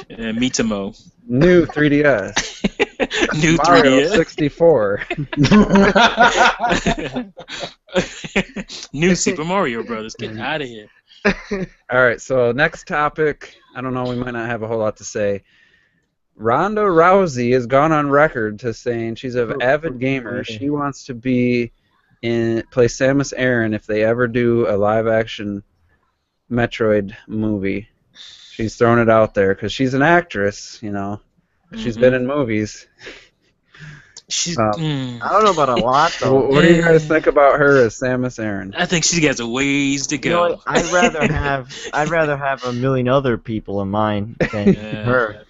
Metamo. New 3DS. New Mario 3DS. 64. New Super Mario Brothers. Get out of here. All right, so next topic. I don't know. We might not have a whole lot to say. Ronda Rousey has gone on record to saying she's an avid gamer. She wants to play Samus Aran if they ever do a live-action Metroid movie. She's thrown it out there because she's an actress, you know. She's been in movies. She's. I don't know about a lot So though. what do you guys think about her as Samus Aran? I think she has a ways to You know go. what? I'd rather have a million other people in mind than Yeah. her.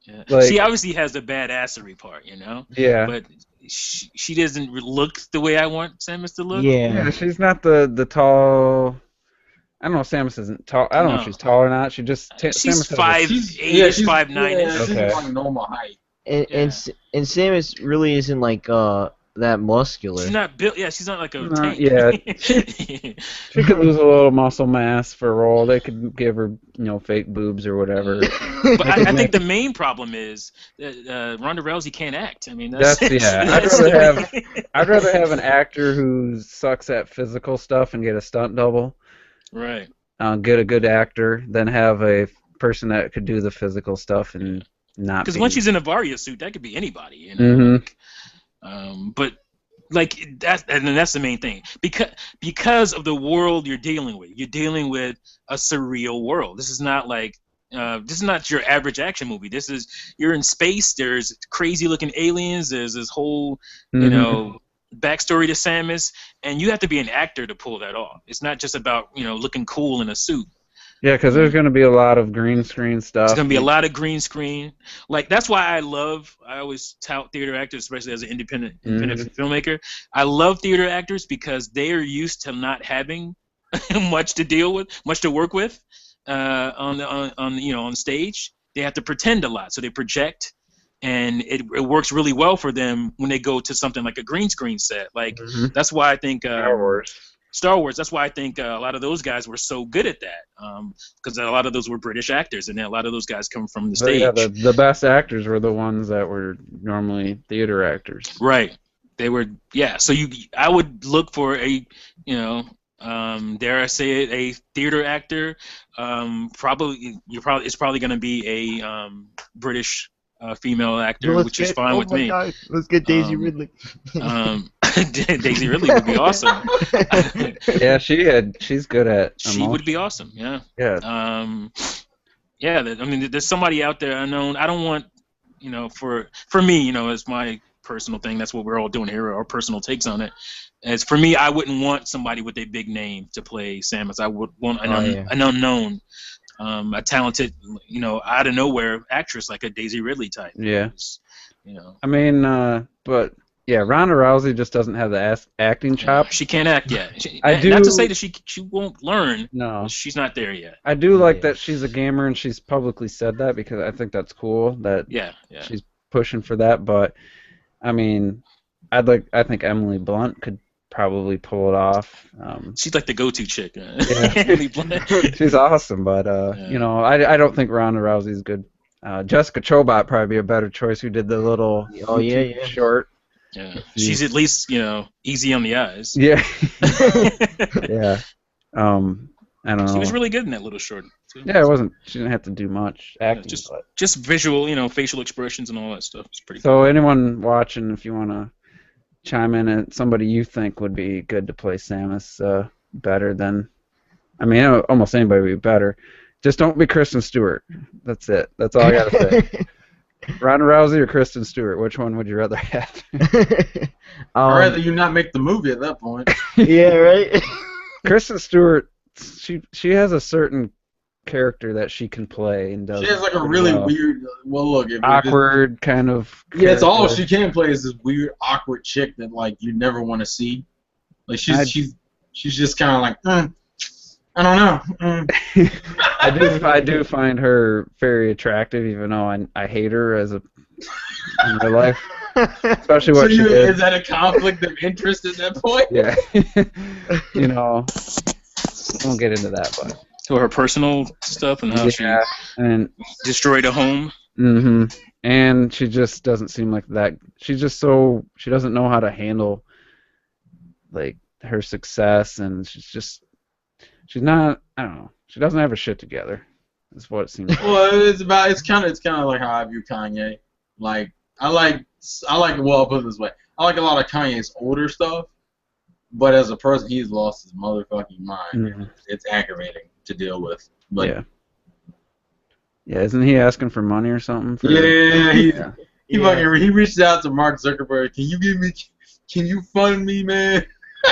Yeah. Like- She obviously has the badassery part, you know. Yeah. But she doesn't look the way I want Samus to look. Yeah, Yeah. she's not the tall. I don't know if Samus isn't tall. I don't know No. if she's tall or not. She just She's Samus has a- 5'8", 5'9". Yeah, she's Okay. like normal height. And Samus really isn't like that muscular. She's not built. Yeah, she's not like a No, tank. yeah. She could lose a little muscle mass for a role. They could give her, fake boobs or whatever. But I think the main problem is that Ronda Rousey can't act. I mean, that's Yeah. that's I'd rather have an actor who sucks at physical stuff and get a stunt double. right. Get a good actor than have a person that could do the physical stuff and not. Because be. once she's in a Varia suit, that could be anybody, you know. But like that's the main thing because of the world you're dealing with. You're dealing with a surreal world. This is not like this is not your average action movie. You're in space. There's crazy looking aliens. There's this whole backstory to Samus, and you have to be an actor to pull that off. It's not just about looking cool in a suit. Yeah, because there's going to be a lot of green screen stuff. There's gonna be a lot of green screen. Like that's why I always tout theater actors, especially as an independent filmmaker. I love theater actors because they are used to not having much to work with on stage. They have to pretend a lot, so they project, and it works really well for them when they go to something like a green screen set. Like that's why I think Star Wars. That's why I think a lot of those guys were so good at that, because a lot of those were British actors, and a lot of those guys come from the stage. Yeah, the best actors were the ones that were normally theater actors. Right. They were. Yeah. So I would look for a, dare I say it, a theater actor. It's probably going to be a British female actor, which is fine with me. God. Let's get Daisy Ridley. Daisy Ridley would be awesome. Yeah, she's good at She would be awesome. Yeah. Yeah. Yeah. I mean, there's somebody out there unknown. I don't want, for me, it's my personal thing. That's what we're all doing here. Our personal takes on it. As for me, I wouldn't want somebody with a big name to play Samus. I would want an unknown, a talented, out of nowhere actress like a Daisy Ridley type. Yeah. You I mean, but yeah, Ronda Rousey just doesn't have the acting chops. She can't act yet. I do. Not to say that she won't learn. No. She's not there yet. I do like that she's a gamer and she's publicly said that because I think that's cool that she's pushing for that. But I mean, I think Emily Blunt could probably pull it off. She's like the go-to chick. Yeah. Emily Blunt. She's awesome, but I don't think Ronda Rousey's good. Jessica Chobot probably be a better choice. Who did the little short? Yeah, she's at least easy on the eyes. Yeah. Yeah. I don't know. She was really good in that little short. Too. Yeah, it wasn't. She didn't have to do much acting. Just visual, facial expressions and all that stuff. It's pretty. So anyone watching, if you want to chime in at somebody you think would be good to play Samus better than, I mean, almost anybody would be better. Just don't be Kristen Stewart. That's it. That's all I gotta say. Ronda Rousey or Kristen Stewart? Which one would you rather have? I'd rather you not make the movie at that point. Yeah, right. Kristen Stewart, she has a certain character that she can play and does. She has like a really weird, awkward kind of. Yeah, it's all she can play is this weird, awkward chick that like you never want to see. Like she's just kind of like, I don't know. I do find her very attractive, even though I hate her as in real life. Especially what she did. Is that a conflict of interest at that point? Yeah. I won't get into that, but. So her personal stuff and how she destroyed a home. Mm-hmm. And she just doesn't seem like that. She's just she doesn't know how to handle like her success, and she's not. I don't know. She doesn't have her shit together. That's what it seems like. Well, it's kind of like how I view Kanye. Like well, I'll put it this way. I like a lot of Kanye's older stuff, but as a person, he's lost his motherfucking mind. Mm-hmm. It's aggravating to deal with. But yeah, isn't he asking for money or something? He reached out to Mark Zuckerberg. Can you fund me, man?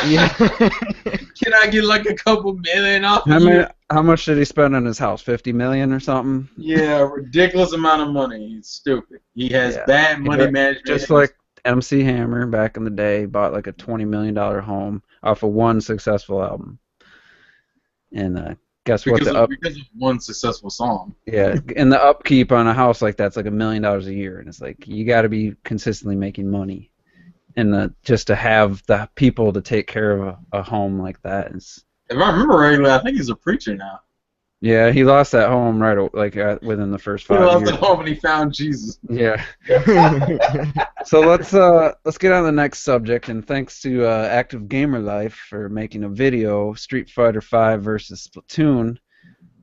Yeah. Can I get like a couple million off of you? How much did he spend on his house? $50 million or something? Yeah, ridiculous amount of money. He's stupid. He has bad money management. Just like MC Hammer back in the day bought like a $20 million home off of one successful album. And guess what? Because of one successful song. Yeah, and the upkeep on a house like that's like $1 million a year, and it's like you got to be consistently making money, and just to have the people to take care of a home like that is. If I remember rightly, I think he's a preacher now. Yeah, he lost that home within the first 5 years. He lost the home and he found Jesus. Yeah. So let's get on the next subject, and thanks to Active Gamer Life for making a video, Street Fighter V versus Splatoon.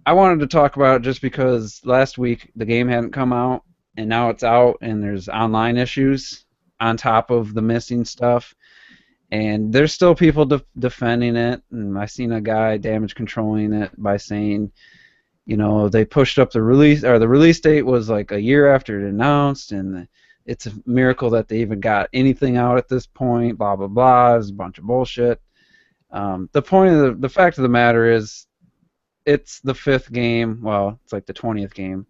I wanted to talk about it just because last week the game hadn't come out, and now it's out, and there's online issues on top of the missing stuff. And there's still people defending it, and I seen a guy damage controlling it by saying, they pushed up the release date was like a year after it announced, and it's a miracle that they even got anything out at this point. Blah blah blah. It's a bunch of bullshit. The fact of the matter is, it's the 5th game. Well, it's like the 20th game.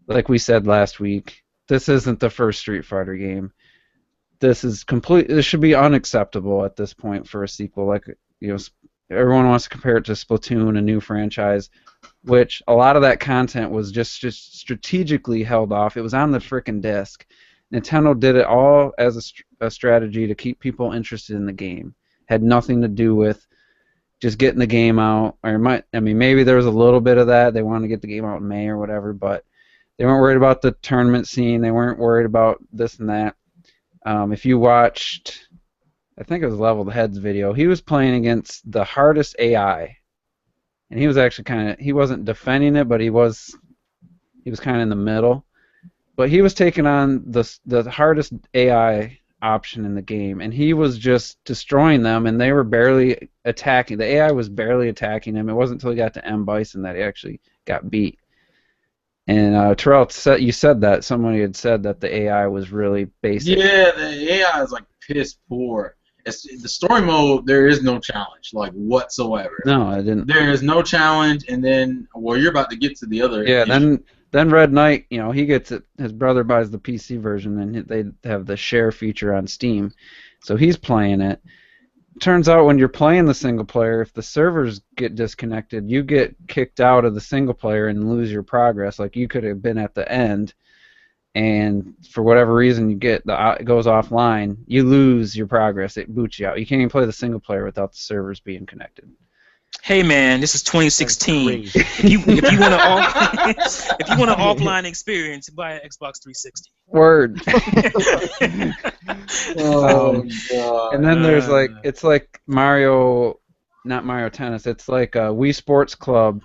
Like we said last week, this isn't the first Street Fighter game. This should be unacceptable at this point for a sequel. Like, everyone wants to compare it to Splatoon, a new franchise, which a lot of that content was just strategically held off. It was on the frickin' disc. Nintendo did it all as a strategy to keep people interested in the game. Had nothing to do with just getting the game out. Maybe there was a little bit of that. They wanted to get the game out in May or whatever, but they weren't worried about the tournament scene. They weren't worried about this and that. If you watched, I think it was Leveled Head's video, he was playing against the hardest AI, and he was actually he wasn't defending it, but he was kind of in the middle. But he was taking on the hardest AI option in the game, and he was just destroying them, and they were barely attacking. The AI was barely attacking him. It wasn't until he got to M. Bison that he actually got beat. And Terrell, you said that somebody had said that the AI was really basic. Yeah, the AI is like piss poor. The story mode, there is no challenge, like whatsoever. No, I didn't. There is no challenge, and then you're about to get to the other. Yeah, issue. then Red Knight, he gets it. His brother buys the PC version, and they have the share feature on Steam, so he's playing it. Turns out when you're playing the single player, if the servers get disconnected, you get kicked out of the single player and lose your progress. Like you could have been at the end, and for whatever reason it goes offline, you lose your progress. It boots you out. You can't even play the single player without the servers being connected. Hey man, this is 2016. If you want an offline experience, buy an Xbox 360. Word. God. And then there's it's like Mario, not Mario Tennis. It's like a Wii Sports Club,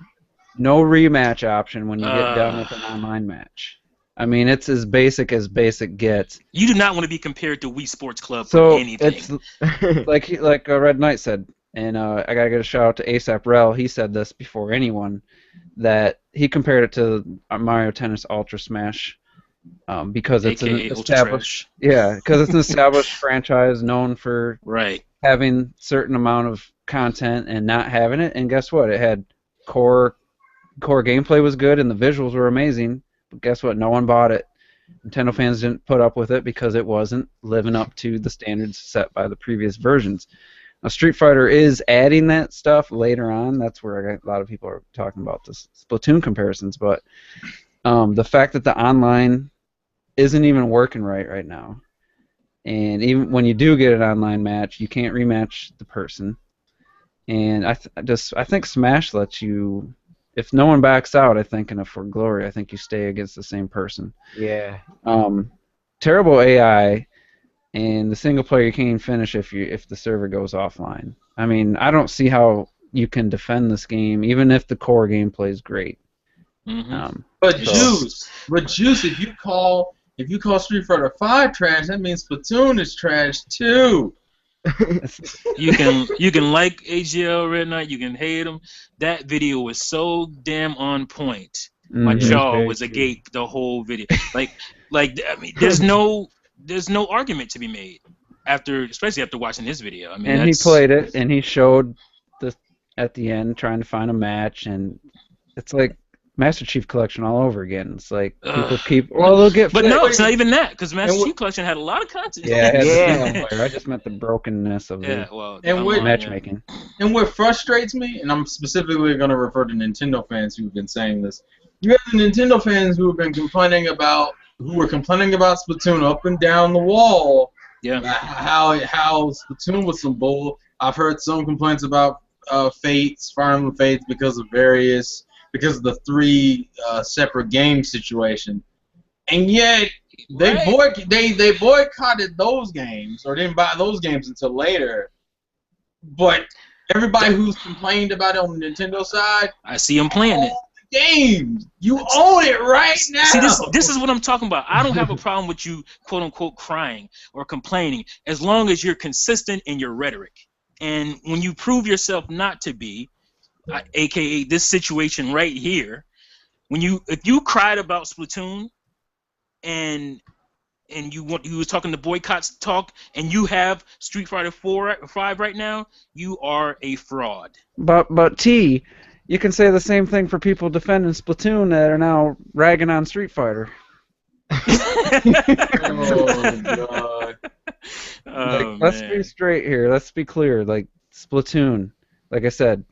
no rematch option when you get done with an online match. I mean, it's as basic gets. You do not want to be compared to Wii Sports Club So for anything. it's like Red Knight said, and I gotta give a shout out to ASAP Rel. He said this before anyone, that he compared it to Mario Tennis Ultra Smash, because it's AKA an Ultra established, Trash. because it's an established franchise known for Right. having certain amount of content and not having it. And guess what? It had core gameplay was good and the visuals were amazing. But guess what? No one bought it. Nintendo fans didn't put up with it because it wasn't living up to the standards set by the previous versions. Now, Street Fighter is adding that stuff later on. That's where a lot of people are talking about the Splatoon comparisons. But the fact that the online isn't even working right now, and even when you do get an online match, you can't rematch the person. And I think Smash lets you, if no one backs out, I think in For Glory, I think you stay against the same person. Yeah. Terrible AI. And the single player you can't even finish if the server goes offline. I mean, I don't see how you can defend this game, even if the core gameplay is great. Mm-hmm. But Juice, if you call Street Fighter 5 trash, that means Splatoon is trash too. You can like AGL Red Knight, you can hate him. That video was so damn on point. My jaw was agape the whole video. Like I mean, there's no argument to be made especially after watching this video. I mean, and he played it, and he showed at the end trying to find a match, and it's like Master Chief Collection all over again. It's like people they'll get. But no, it's not even that, because Master Chief Collection had a lot of content. Yeah. I just meant the brokenness of the matchmaking. And what frustrates me, and I'm specifically going to refer to Nintendo fans who've been saying this. You have the Nintendo fans who have been complaining about Splatoon up and down the wall. Yeah. How Splatoon was some bull. I've heard some complaints about Fire Emblem Fates because of the 3 separate game situation, and yet they boycotted those games or didn't buy those games until later. But everybody who's complained about it on the Nintendo side, I see them playing it. Games, you own it right now. See, this is what I'm talking about. I don't have a problem with you, quote unquote, crying or complaining, as long as you're consistent in your rhetoric. And when you prove yourself not to be, aka this situation right here, if you cried about Splatoon and you were talking the boycotts talk, and you have Street Fighter 5 right now, you are a fraud. But T, you can say the same thing for people defending Splatoon that are now ragging on Street Fighter. Oh God! Let's be straight here. Let's be clear. Like Splatoon, like I said,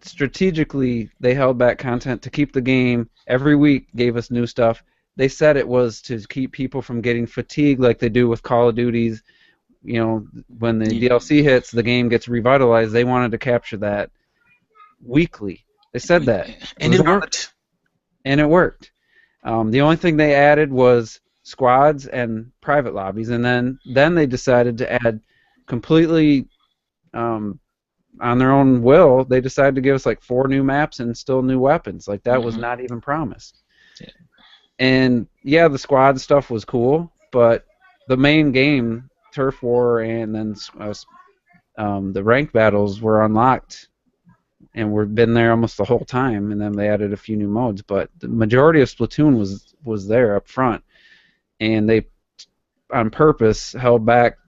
strategically they held back content to keep the game. Every week gave us new stuff. They said it was to keep people from getting fatigued like they do with Call of Duties. When the DLC hits, the game gets revitalized. They wanted to capture that weekly. They said that. And it worked. And it worked. The only thing they added was squads and private lobbies, and then they decided to add completely on their own will. They decided to give us like 4 new maps and still new weapons. Like that was not even promised. And yeah, the squad stuff was cool, but the main game Turf War and then the ranked battles were unlocked, and we've been there almost the whole time. And then they added a few new modes, but the majority of Splatoon was there up front, and they on purpose held back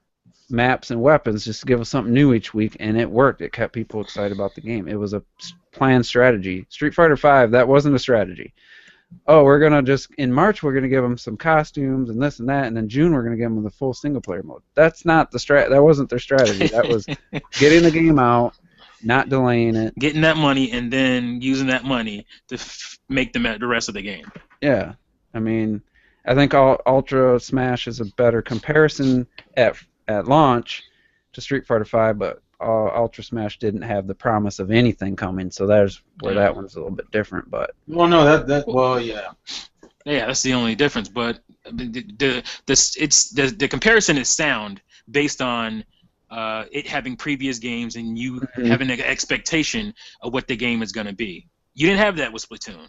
maps and weapons just to give us something new each week, and it worked. It kept people excited about the game. It was a planned strategy. Street Fighter V, that wasn't a strategy. Oh, we're gonna just in March we're gonna give them some costumes and this and that, and then June we're gonna give them the full single player mode. That's not the That wasn't their strategy. That was getting the game out, not delaying it. Getting that money and then using that money to make the rest of the game. Yeah, I mean, I think Ultra Smash is a better comparison at launch to Street Fighter V, but Ultra Smash didn't have the promise of anything coming, so there's where that one's a little bit different. But well, no, well, yeah. Yeah, that's the only difference. But the comparison is sound based on it having previous games and you having an expectation of what the game is going to be. You didn't have that with Splatoon.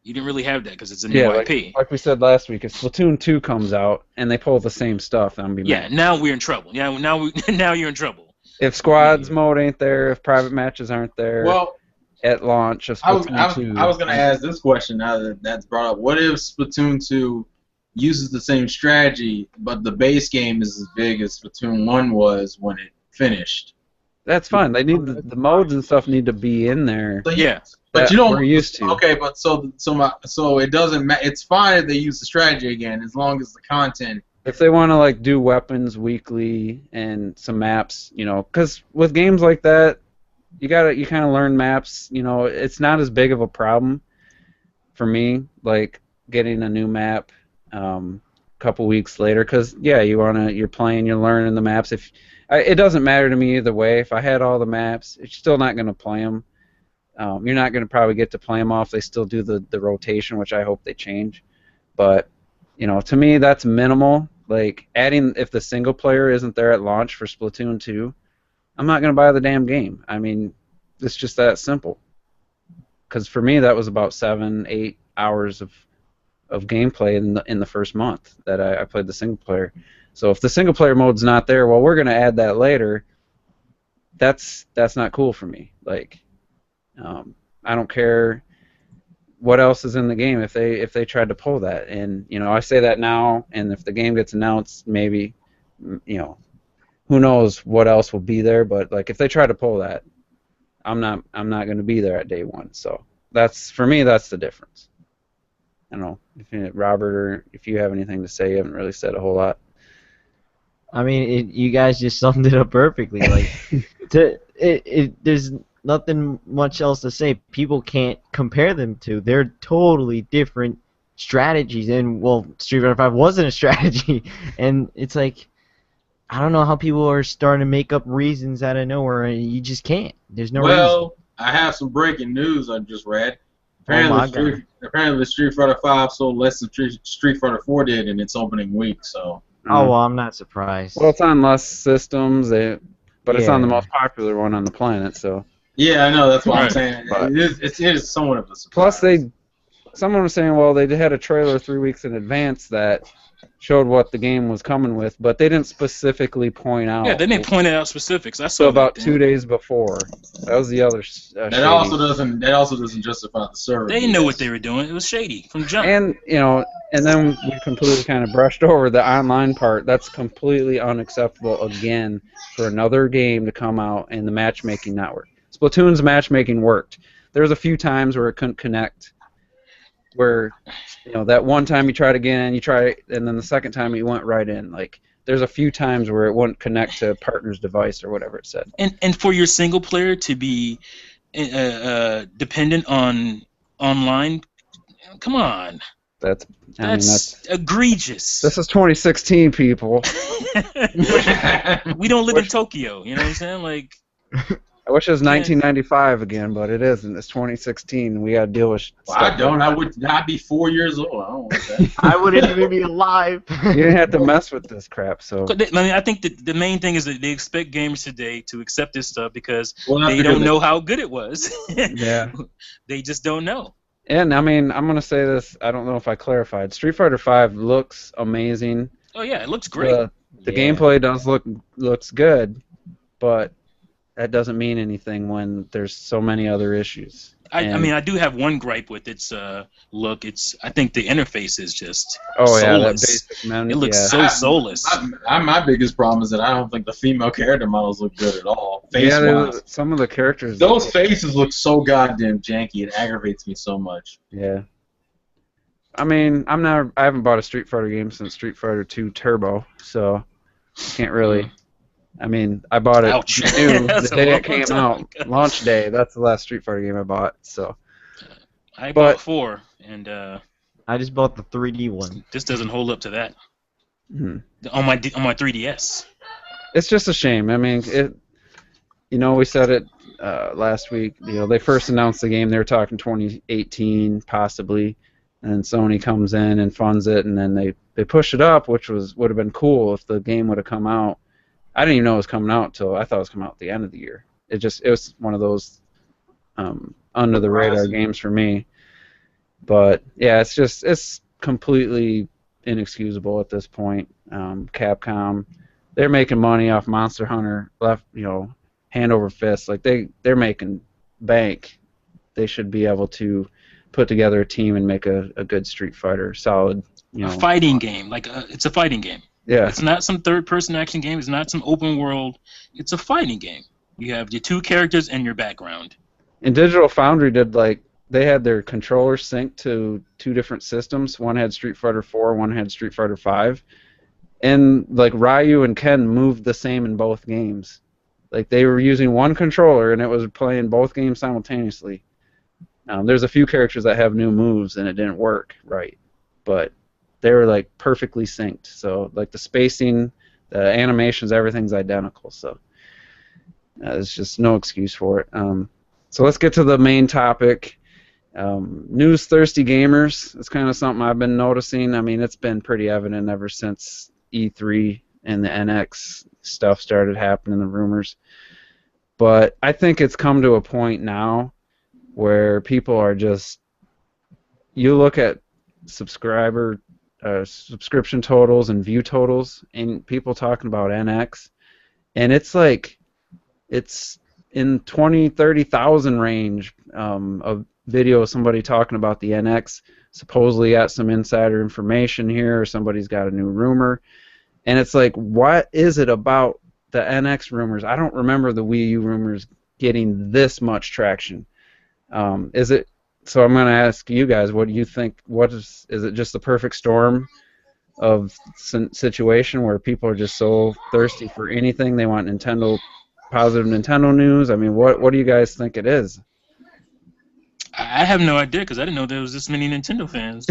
You didn't really have that because it's a new IP. Like we said last week, if Splatoon 2 comes out and they pull the same stuff, I'm be mad. Now we're in trouble. Yeah, now you're in trouble. If squads mode ain't there, if private matches aren't there, well, at launch of Splatoon 2. I was going to ask this question now that that's brought up. What if Splatoon 2 uses the same strategy, but the base game is as big as Splatoon 1 was when it finished? That's fine. They need the modes and stuff need to be in there. So, yeah. But you don't. We're used to. Okay, but so it doesn't matter. It's fine if they use the strategy again, as long as the content. If they want to like do weapons weekly and some maps, because with games like that, you kind of learn maps. It's not as big of a problem for me, like getting a new map a couple weeks later, because you're playing, you're learning the maps. It doesn't matter to me either way. If I had all the maps, it's still not going to play them. You're not going to probably get to play them off. They still do the rotation, which I hope they change. But, to me, that's minimal. Like, adding, if the single player isn't there at launch for Splatoon 2, I'm not going to buy the damn game. I mean, it's just that simple. Because for me, that was about 7-8 hours of gameplay in the first month that I played the single player. So if the single player mode's not there, well, we're going to add that later. That's not cool for me. Like, I don't care what else is in the game if they tried to pull that. And I say that now, and if the game gets announced, maybe who knows what else will be there. But like if they try to pull that, I'm not going to be there at day one. So for me that's the difference. I don't know if Robert or if you have anything to say. You haven't really said a whole lot. I mean, you guys just summed it up perfectly. Like, there's nothing much else to say. People can't compare them to. They're totally different strategies. And, well, Street Fighter V wasn't a strategy. And it's like, I don't know how people are starting to make up reasons out of nowhere, and you just can't. There's no reason. Well, I have some breaking news I just read. Apparently Street Fighter V sold less than Street Fighter 4 did in its opening week, so... Oh, well, I'm not surprised. Well, it's on less systems, but it's on the most popular one on the planet, so... Yeah, I know, that's what I'm saying. It is somewhat of a surprise. Plus, someone was saying, well, they had a trailer 3 weeks in advance that showed what the game was coming with, but they didn't specifically point out. Yeah, they didn't point out specifics. I saw so about 2 days before. That was the other. That also doesn't justify the server. They know what they were doing. It was shady from jump. And and then we completely kind of brushed over the online part. That's completely unacceptable again for another game to come out and the matchmaking not work. Splatoon's matchmaking worked. There was a few times where it couldn't connect. Where, that one time you tried again, and then the second time you went right in. Like, there's a few times where it wouldn't connect to a partner's device or whatever it said. And for your single player to be dependent on online, come on. That's egregious. This is 2016, people. We don't live in Tokyo. You know what I'm saying? Like. I wish it was 1995 again, but it isn't. It's 2016, and we got to deal with stuff. I don't. I would not be 4 years old. I don't want that. I wouldn't even be alive. You didn't have to mess with this crap. So I think the main thing is that they expect gamers today to accept this stuff because they don't know how good it was. Yeah. They just don't know. And, I mean, I'm going to say this. I don't know if I clarified. Street Fighter V looks amazing. Oh, yeah. It looks great. The Yeah. gameplay looks good, but that doesn't mean anything when there's so many other issues. I mean, I do have one gripe with its look. I think the interface is just oh yeah, that soulless. basic menu. It looks Yeah, so soulless. My biggest problem is that I don't think the female character models look good at all. yeah. Face-wise. Some of the characters. Those faces look so goddamn janky. It aggravates me so much. Yeah. I mean, I haven't bought a Street Fighter game since Street Fighter 2 Turbo, so I can't really. I mean, I bought it Ouch. new That's the a day long it came time out, ago. launch day. That's the last Street Fighter game I bought. So, I But- bought 4, and I just bought the 3D one. this doesn't hold up to that mhm. on my 3DS. It's just a shame. I mean, we said it last week. They first announced the game. They were talking 2018 possibly, and Sony comes in and funds it, and then they push it up, which would have been cool if the game would have come out. I didn't even know it was coming out till I thought it was coming out at the end of the year. It was one of those under the radar games for me. But yeah, it's completely inexcusable at this point. Capcom, they're making money off Monster Hunter hand over fist. Like they're making bank. They should be able to put together a team and make a good Street Fighter, solid. A fighting game, it's a fighting game. Yeah. It's not some third-person action game. It's not some open world. It's a fighting game. You have your 2 characters and your background. And Digital Foundry they had their controllers synced to 2 different systems. One had Street Fighter 4, one had Street Fighter 5. And like Ryu and Ken moved the same in both games. Like they were using one controller and it was playing both games simultaneously. There's a few characters that have new moves and it didn't work right, but they were like perfectly synced. So like the spacing, the animations, everything's identical. So there's just no excuse for it. So let's get to the main topic. News thirsty gamers. It's kind of something I've been noticing. I mean, it's been pretty evident ever since E3 and the NX stuff started happening, the rumors. But I think it's come to a point now where people are just, you look at subscription totals and view totals and people talking about NX, and it's like, it's in 20,000-30,000 range of video of somebody talking about the NX, supposedly got some insider information here, or somebody's got a new rumor, and it's like, what is it about the NX rumors? I don't remember the Wii U rumors getting this much traction. Is it? So I'm going to ask you guys, what do you think? Is it just the perfect storm of situation where people are just so thirsty for anything? They want positive Nintendo news? I mean, what do you guys think it is? I have no idea because I didn't know there was this many Nintendo fans.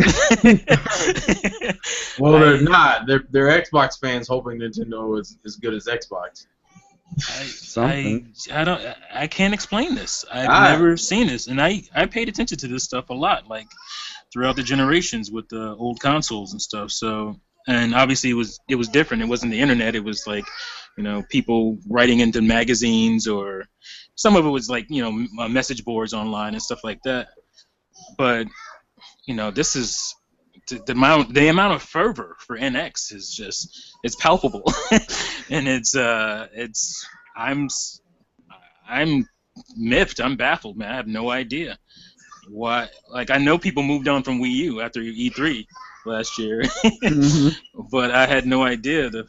Well, they're not. They're Xbox fans hoping Nintendo is as good as Xbox. I can't explain this. I've never seen this, and I paid attention to this stuff a lot, like throughout the generations with the old consoles and stuff. So, and obviously it was different. It wasn't the internet. It was like, people writing into magazines, or some of it was like message boards online and stuff like that. But this is the amount of fervor for NX is just, it's palpable, and I'm miffed. I'm baffled, man. I have no idea why. Like, I know people moved on from Wii U after E3 last year, but I had no idea the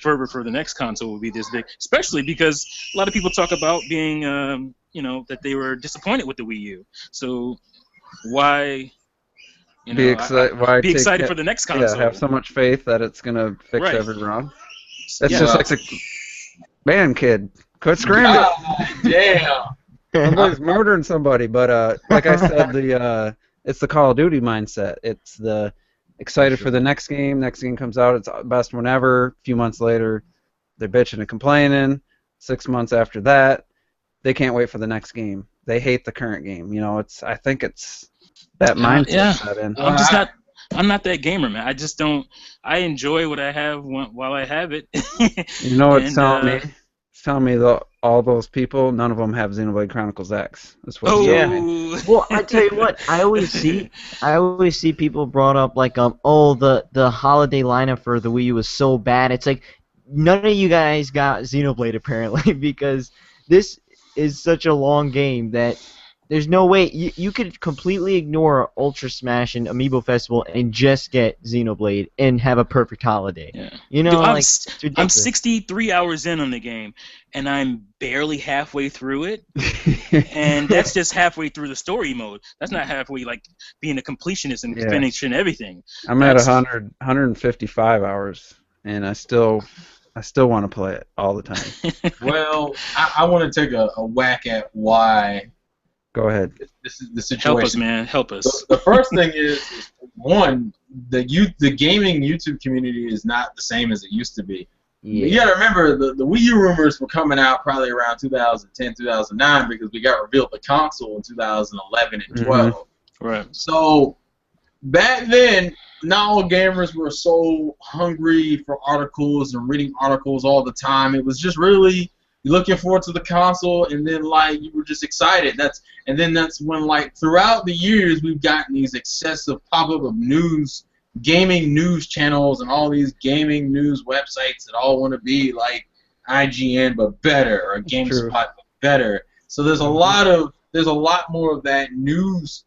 fervor for the next console would be this big, especially because a lot of people talk about being, that they were disappointed with the Wii U. So why? Be excited for the next console. Yeah, have so much faith that it's gonna fix every wrong. It's just like the man, kid, quit screaming. Damn. Somebody's murdering somebody. But like I said, it's the Call of Duty mindset. It's the excited for the next game. Next game comes out, it's the best one ever. A few months later, they're bitching and complaining. 6 months after that, they can't wait for the next game. They hate the current game. I think it's that mindset set in. I'm not that gamer, man. I just don't. I enjoy what I have while I have it. You know what's telling me? It's telling me that all those people, none of them have Xenoblade Chronicles X. That's what it's telling me. Well, I tell you what, I always see people brought up like the holiday lineup for the Wii U was so bad. It's like, none of you guys got Xenoblade apparently because this is such a long game that there's no way you could completely ignore Ultra Smash and Amiibo Festival and just get Xenoblade and have a perfect holiday. Yeah. You know, Dude, like it's I'm ridiculous. 63 hours in on the game, and I'm barely halfway through it. And that's just halfway through the story mode. That's not halfway, like, being a completionist and Yeah. finishing everything. I'm at 155 hours, and I still want to play it all the time. Well, I want to take a whack at why Go ahead. this is the situation. Help us, man. Help us. The first thing is one, the gaming YouTube community is not the same as it used to be. Yeah. You gotta remember the Wii U rumors were coming out probably around 2010, 2009 because we got revealed the console in 2011 and 12. Right. So back then, not all gamers were so hungry for articles and reading articles all the time. It was just really looking forward to the console, and then like you were just excited. That's when like throughout the years we've gotten these excessive pop-up of news, gaming news channels, and all these gaming news websites that all want to be like IGN but better, or GameSpot but better. So there's a lot more of that news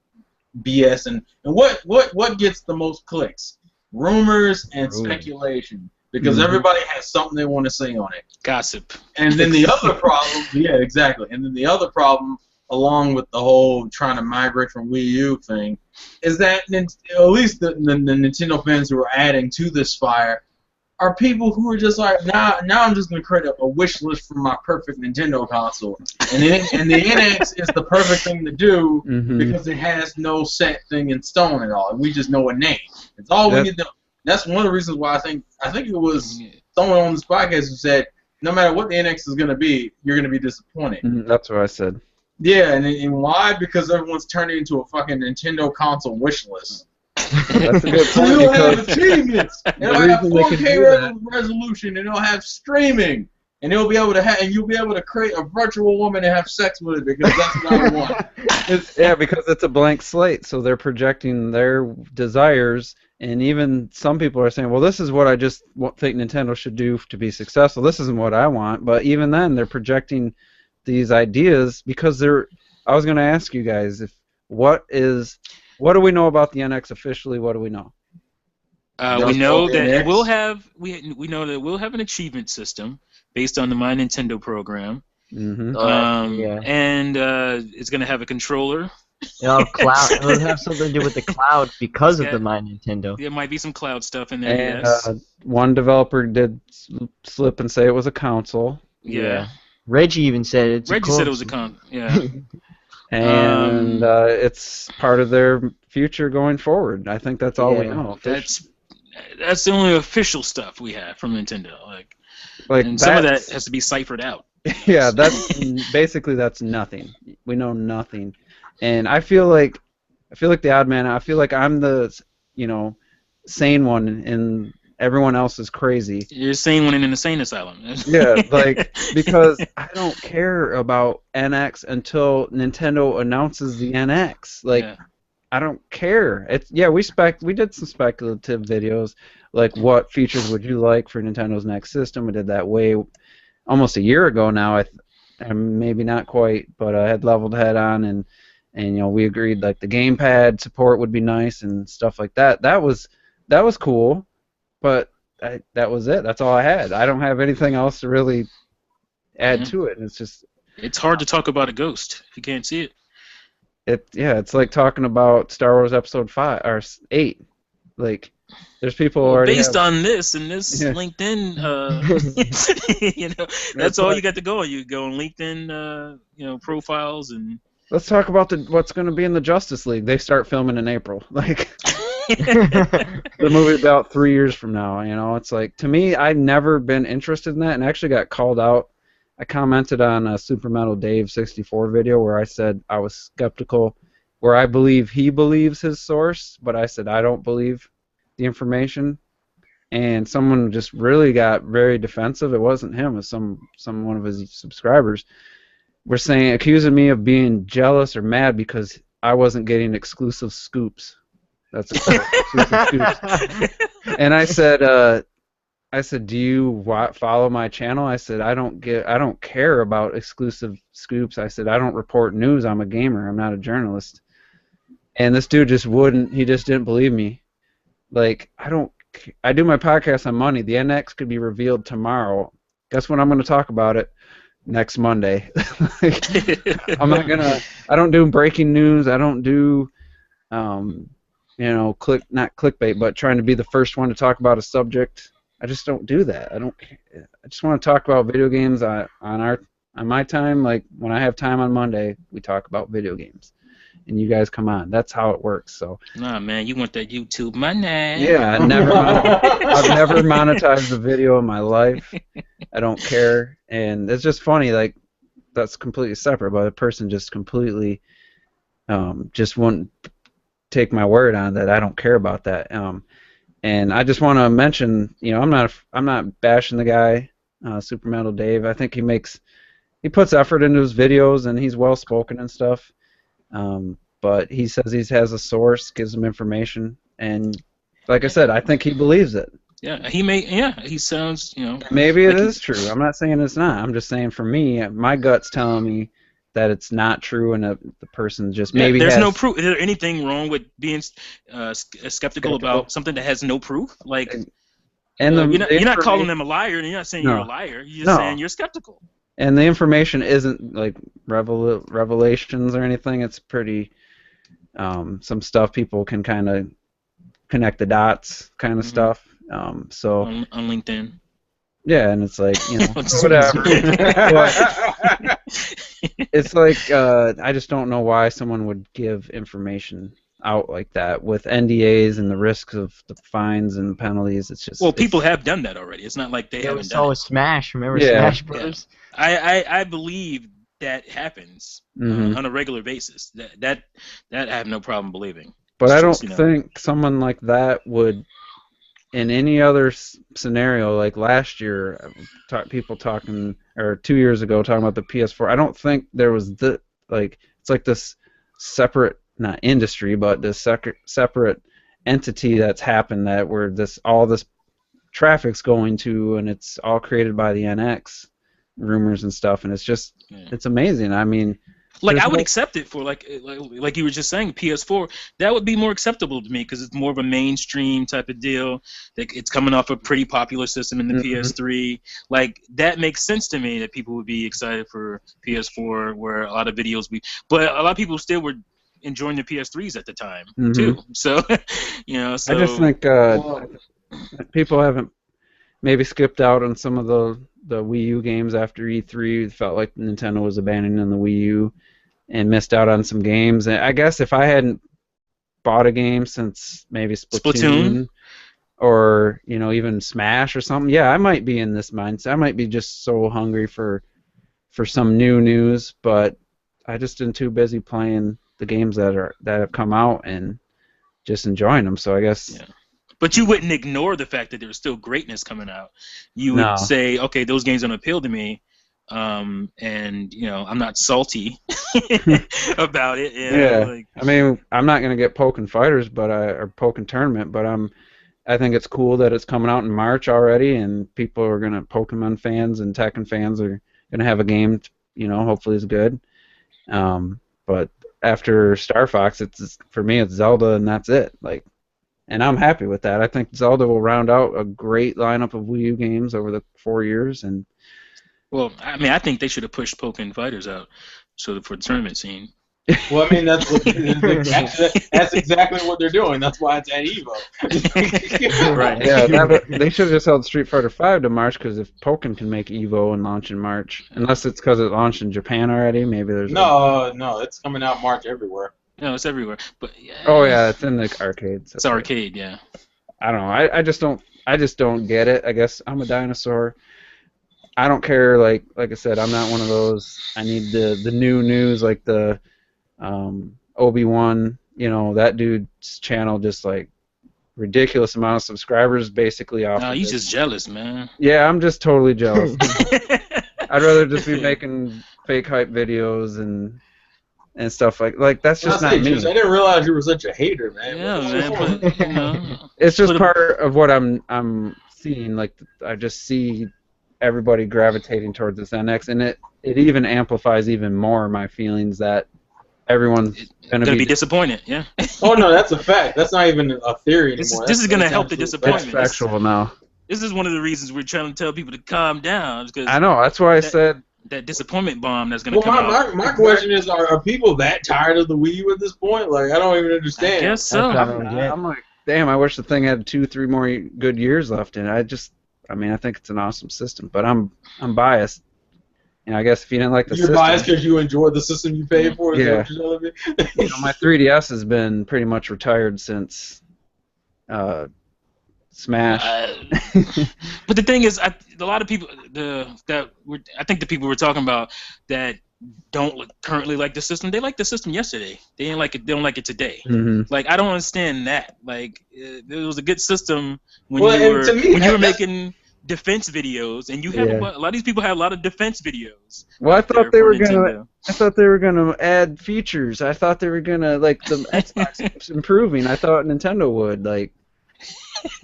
BS, and what gets the most clicks? Rumors and speculation. Because everybody has something they want to say on it. Gossip. And then the other problem, yeah, exactly. And then the other problem, along with the whole trying to migrate from Wii U thing, is that at least the Nintendo fans who are adding to this fire are people who are just like, now I'm just going to create a wish list for my perfect Nintendo console. And the NX is the perfect thing to do because it has no set thing in stone at all. We just know a name. It's all we can do. That's one of the reasons why I think it was someone on this podcast who said, no matter what the NX is going to be, you're going to be disappointed. That's what I said. Yeah, and why? Because everyone's turning into a fucking Nintendo console wish list. That's a good So point. it'll have achievements, it'll have reason they can 4K do resolution, and it'll have streaming, and it'll be able to have, and you'll be able to create a virtual woman and have sex with it because that's what I want. Because it's a blank slate, so they're projecting their desires. And even some people are saying, well, this is what I just think Nintendo should do to be successful. This isn't what I want. But even then, they're projecting these ideas because they're. I was going to ask you guys, what do we know about the NX officially? What do we know? We know that it will have. We know that it will have an achievement system based on the My Nintendo program. Mm-hmm. And it's going to have a controller. It'll have something to do with the cloud because of the My Nintendo. There might be some cloud stuff in there, And yes. one developer did slip and say it was a console. Yeah. Reggie even said it's Reggie said it was a console. Yeah. And it's part of their future going forward. I think that's all we know. That's the only official stuff we have from Nintendo. And some of that has to be ciphered out. Yeah, that's nothing. We know nothing. And I feel like the odd man. I feel like I'm the sane one, and everyone else is crazy. You're the sane one in an insane asylum. Yeah, because I don't care about NX until Nintendo announces the NX. I don't care. We did some speculative videos, like what features would you like for Nintendo's next system. We did that almost a year ago now. I'm maybe not quite, but I had leveled head on and we agreed like the gamepad support would be nice and stuff like that. That was cool, but that was it. That's all I had. I don't have anything else to really add to it. It's hard to talk about a ghost if you can't see it. It's like talking about Star Wars Episode 5 or 8. Like, there's people already based on this and this LinkedIn, that's all you got to go. You go on LinkedIn, profiles and. Let's talk about what's going to be in the Justice League. They start filming in April. The movie about 3 years from now. It's like, to me, I've never been interested in that, and actually got called out. I commented on a Super Metal Dave 64 video where I said I was skeptical, where I believe he believes his source, but I said I don't believe the information. And someone just really got very defensive. It wasn't him. It was one of his subscribers. Were accusing me of being jealous or mad because I wasn't getting exclusive scoops. That's exclusive scoops. And I said, I said, "Do you follow my channel?" I said, I don't care about exclusive scoops. I said, I don't report news. I'm a gamer. I'm not a journalist. And this dude just wouldn't. He just didn't believe me. Like, I do my podcast on Monday. The NX could be revealed tomorrow. Guess when I'm going to talk about it? Next Monday. Like, I'm not gonna. I don't do breaking news. I don't do, not clickbait, but trying to be the first one to talk about a subject. I just don't do that. I just want to talk about video games on my time. Like when I have time on Monday, we talk about video games, and you guys come on. That's how it works. So. Nah, man, you want that YouTube money? Yeah, I've never monetized a video in my life. I don't care, and it's just funny. Like that's completely separate, but a person just completely just wouldn't take my word on that. I don't care about that. And I just want to mention, I'm not bashing the guy, Super Metal Dave. I think he puts effort into his videos, and he's well spoken and stuff. But he says he has a source, gives him information, and like I said, I think he believes it. Yeah, he sounds, Maybe it like is true. I'm not saying it's not. I'm just saying for me, my gut's telling me that it's not true, and the person just maybe there's has. no proof. Is there anything wrong with being skeptical about something that has no proof? Like, and you're not calling them a liar, and you're not saying you're a liar. You're just saying you're skeptical. And the information isn't like revelations or anything. It's pretty some stuff people can kind of connect the dots kind of stuff. So on LinkedIn. Yeah, and it's like, whatever. But it's like I just don't know why someone would give information out like that with NDAs and the risks of the fines and penalties. It's just people have done that already. It's not like they haven't done it. Smash. Remember Smash Bros? Yeah. I believe that happens on a regular basis. That I have no problem believing. But I don't think someone like that would, in any other scenario, like last year, people talking, or 2 years ago talking about the PS4. I don't think there was it's like this separate, not industry, but this separate entity that's happened that where all this traffic's going to, and it's all created by the NX rumors and stuff, and it's just it's amazing. I mean, like I would accept it for like you were just saying, PS4. That would be more acceptable to me because it's more of a mainstream type of deal. Like it's coming off a pretty popular system in the PS3. Like that makes sense to me that people would be excited for PS4, where a lot of videos but a lot of people still were enjoying the PS3s at the time too. So So I just think people haven't maybe skipped out on some of the Wii U games after E3. It felt like Nintendo was abandoning the Wii U and missed out on some games. And I guess if I hadn't bought a game since maybe Splatoon or even Smash or something, I might be in this mindset. I might be just so hungry for some new news, but I just been too busy playing the games that have come out and just enjoying them. So I guess. Yeah. But you wouldn't ignore the fact that there's still greatness coming out. You would say, okay, those games don't appeal to me, and I'm not salty about it. I mean, I'm not gonna get Pokken Fighters, or Pokken Tournament, but I think it's cool that it's coming out in March already, and people are Pokemon fans and Tekken fans are gonna have a game. Hopefully it's good. But after Star Fox, for me it's Zelda, and that's it. And I'm happy with that. I think Zelda will round out a great lineup of Wii U games over the 4 years. And well, I mean, I think they should have pushed Pokken Fighters out for the tournament scene. Well, I mean, that's exactly what they're doing. That's why it's at EVO. Right. Yeah, they should have just held Street Fighter V to March, because if Pokken can make EVO and launch in March, unless it's because it launched in Japan already, maybe there's no, it's coming out March everywhere. No, it's everywhere. But oh yeah, it's in the arcades. It's arcade, yeah. I don't know. I just don't get it. I guess I'm a dinosaur. I don't care. Like I said, I'm not one of those. I need the new news, like the Obi-Wan. That dude's channel just ridiculous amount of subscribers basically off. No, you're just jealous, man. Yeah, I'm just totally jealous. I'd rather just be making fake hype videos and stuff like that's just not me. I didn't realize you were such a hater, man. Yeah, man. But, it's just part of what I'm seeing, like, I just see everybody gravitating towards this NX, and it even amplifies even more my feelings that everyone's gonna gonna be disappointed. Yeah. Oh no, that's a fact. That's not even a theory This anymore. is gonna That's help the absolute disappointment. fact. That's factual now. This is one of the reasons we're trying to tell people to calm down, because I know. That's why I said. that disappointment bomb that's gonna Well, come out. my question is, are people that tired of the Wii U at this point? Like, I don't even understand. I guess so. That's what I don't get. I'm like, damn. I wish the thing had 2-3 more good years left in it. I mean, I think it's an awesome system, but I'm biased. You know, I guess if you didn't like the You're system, biased because you enjoyed the system you paid for. Is that Yeah. what you're telling me? you know, my 3DS has been pretty much retired since Smash. But the thing is, a lot of people I think the people we're talking about that don't currently like the system, they liked the system yesterday. They didn't like it. They don't like it today. Mhm. Like, I don't understand that. Like, it was a good system when Well, you and to me, were that's- making defense videos, and you have Yeah. a lot of these people have a lot of defense videos. Well, I out thought there they for were gonna. Nintendo. I thought they were gonna add features. I thought they were gonna like the Xbox keeps improving. I thought Nintendo would like.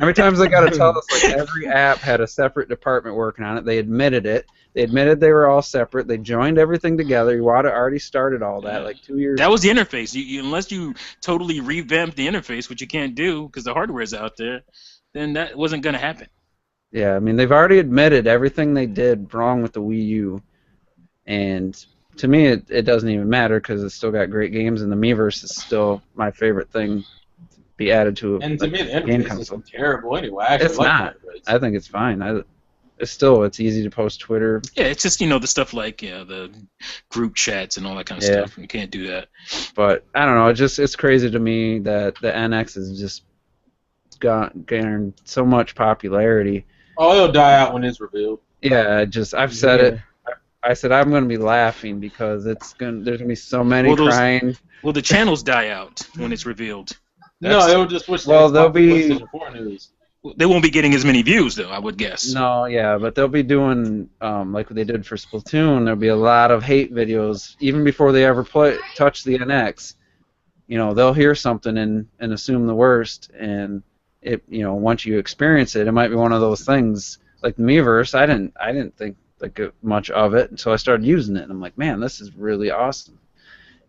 Every time they got to tell us like every app had a separate department working on it. They admitted it. They admitted they were all separate. They joined everything together. Iwata already started all that like 2 years. That was the interface. Unless you totally revamp the interface, which you can't do because the hardware is out there, then that wasn't going to happen. Yeah, I mean they've already admitted everything they did wrong with the Wii U, and to me it doesn't even matter because it's still got great games, and the Miiverse is still my favorite thing to be added to And to me, the game interface console. is terrible anyway. I actually It's like not. the interface. I think it's fine. It's easy to post Twitter. Yeah, it's just the stuff like the group chats and all that kind of Yeah. stuff. You can't do that. But I don't know. It's crazy to me that the NX has just gained so much popularity. Oh, it'll die out when it's revealed. Yeah, I've said it. I said I'm going to be laughing because there's going to be so many crying. Well, the channels die out when it's revealed. No, it'll just switch to Well, Xbox they'll be- PlayStation 4 news. They won't be getting as many views, though, I would guess. No, yeah, but they'll be doing like what they did for Splatoon. There'll be a lot of hate videos even before they ever touch the NX. You know, they'll hear something and assume the worst, and once you experience it, it might be one of those things like the Miiverse. I didn't think like much of it until I started using it, and I'm like, man, this is really awesome.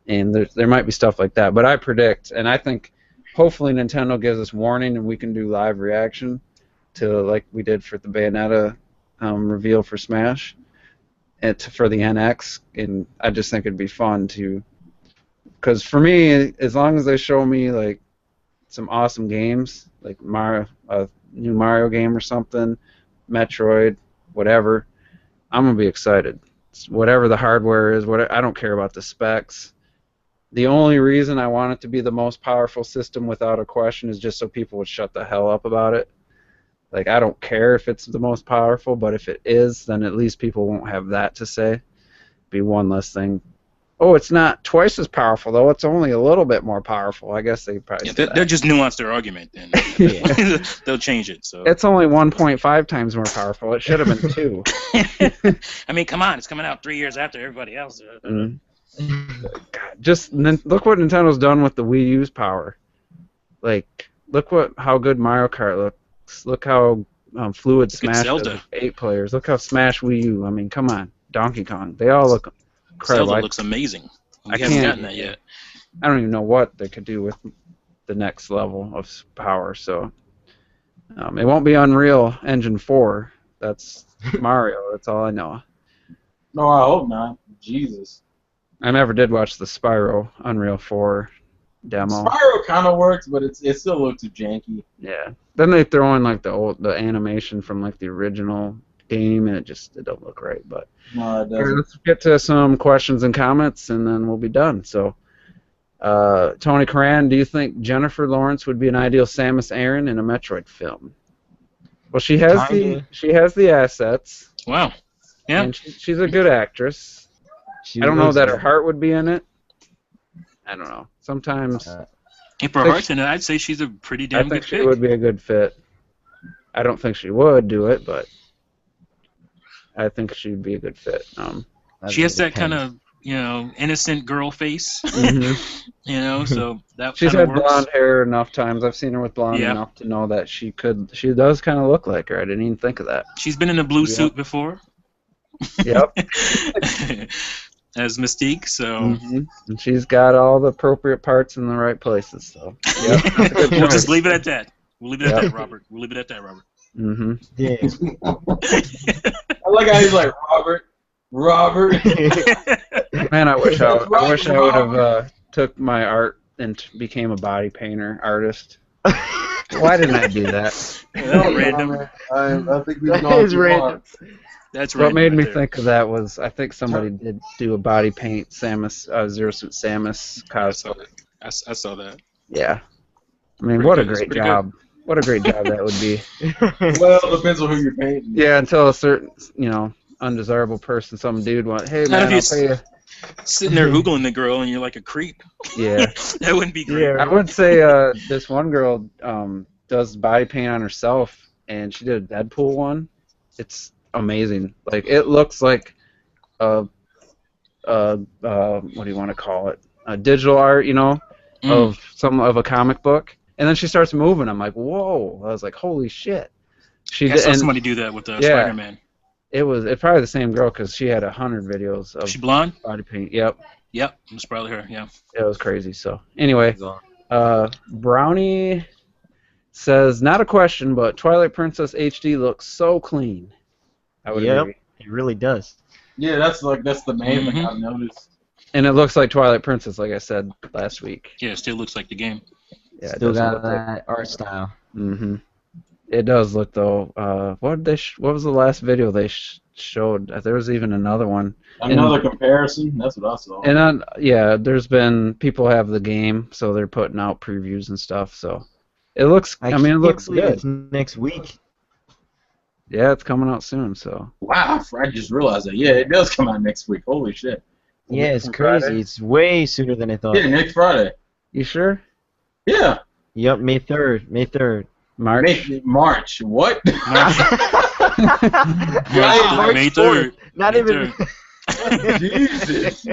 And there might be stuff like that, but I predict, and I think hopefully Nintendo gives us warning and we can do live reaction to like we did for the Bayonetta reveal for Smash, and for the NX, and I just think it'd be fun to, because for me, as long as they show me like some awesome games, like a new Mario game or something, Metroid, whatever, I'm gonna be excited. Whatever the hardware is, I don't care about the specs. The only reason I want it to be the most powerful system without a question is just so people would shut the hell up about it. Like, I don't care if it's the most powerful, but if it is, then at least people won't have that to say. Be one less thing. Oh, it's not twice as powerful, though. It's only a little bit more powerful. I guess they probably say They'll just nuance their argument, then. They'll change it. So it's only 1.5 times more powerful. It should have been 2. I mean, come on. It's coming out 3 years after everybody else. God, just look what Nintendo's done with the Wii U's power. Like, look how good Mario Kart looks. Look how fluid Smash Zelda. is with 8 players. Look how Smash Wii U. I mean, come on, Donkey Kong. They all look incredible. Zelda looks amazing. We I haven't can't- gotten that yet. I don't even know what they could do with the next level of power. So it won't be Unreal Engine 4. That's Mario. That's all I know. No, I hope not. Jesus. I never did watch the Spyro Unreal 4 demo. Spyro kind of works, but it still looks too janky. Yeah. Then they throw in like the animation from like the original game, and it don't look right. But No, it all right, doesn't. let's get to some questions and comments, and then we'll be done. So, Tony Coran, do you think Jennifer Lawrence would be an ideal Samus Aran in a Metroid film? Well, she has the assets. Wow. Yeah. And she's a good actress. I don't know that her heart would be in it. I don't know. Sometimes If her heart's in it, I'd say she's a pretty I damn think good she pick. would be a good fit. I don't think she would do it, but I think she'd be a good fit. She has that kind of innocent girl face. Mhm. So that She's kind of had works. blonde hair enough times. I've seen her with blonde Yeah. enough to know that she does kind of look like her. I didn't even think of that. She's been in a blue Yep. suit before. Yep. As Mystique, so And she's got all the appropriate parts in the right places. So, yep, that's a good we'll just choice. leave it at that. We'll leave it at Yep. that, Robert. We'll leave it at that, Robert. Mhm. Yeah. I like how he's like Robert. Man, I wish That's right, I would have Robert. took my art and became a body painter artist. Why didn't I do that? That's random. I think we've That gone is too random. That's What random made right me there. think of that was I think somebody did do a body paint Samus Zero Suit Samus I saw cosplay. that. I saw that. Yeah. I mean, Pretty what a good. It's great pretty job. What a great job that would be. Well, it depends on who you're painting. Yeah, until a certain, undesirable person, some dude went, hey, Not man, I'll if pay you're you. sitting there oogling the girl and you're like a creep. Yeah. That wouldn't be great. Yeah. I would say this one girl does body paint on herself, and she did a Deadpool one. It's amazing. Like, it looks like what do you want to call it? A digital art, of a comic book. And then she starts moving. I'm like, whoa. I was like, holy shit. She I did, saw and somebody do that with yeah. Spider-Man. it's probably the same girl because she had 100 videos of She blonde? body paint. Yep. Yep, it's probably her. Yeah. It was crazy. So anyway, Brownie says, not a question, but Twilight Princess HD looks so clean. I would Yep, agree. it really does. Yeah, that's the main thing Mhm. I've noticed. And it looks like Twilight Princess, like I said last week. Yeah, it still looks like the game. Yeah, it Still doesn't got look like. that art style. Mm-hmm. It does look though. What was the last video they showed? There was even another one. Another comparison. That's what I saw. And yeah, there's been people have the game, so they're putting out previews and stuff. So it looks. I mean, it can't looks believe good. It's next week. Yeah, it's coming out soon. So Wow, I just realized that. Yeah, it does come out next week. Holy shit. Yeah, it's From crazy. Friday? It's way sooner than I thought. Yeah, next Friday. You sure? Yeah. Yep, May 3rd. May 3rd. March. March. What? March March 3rd. Not May even. 3rd. Jesus.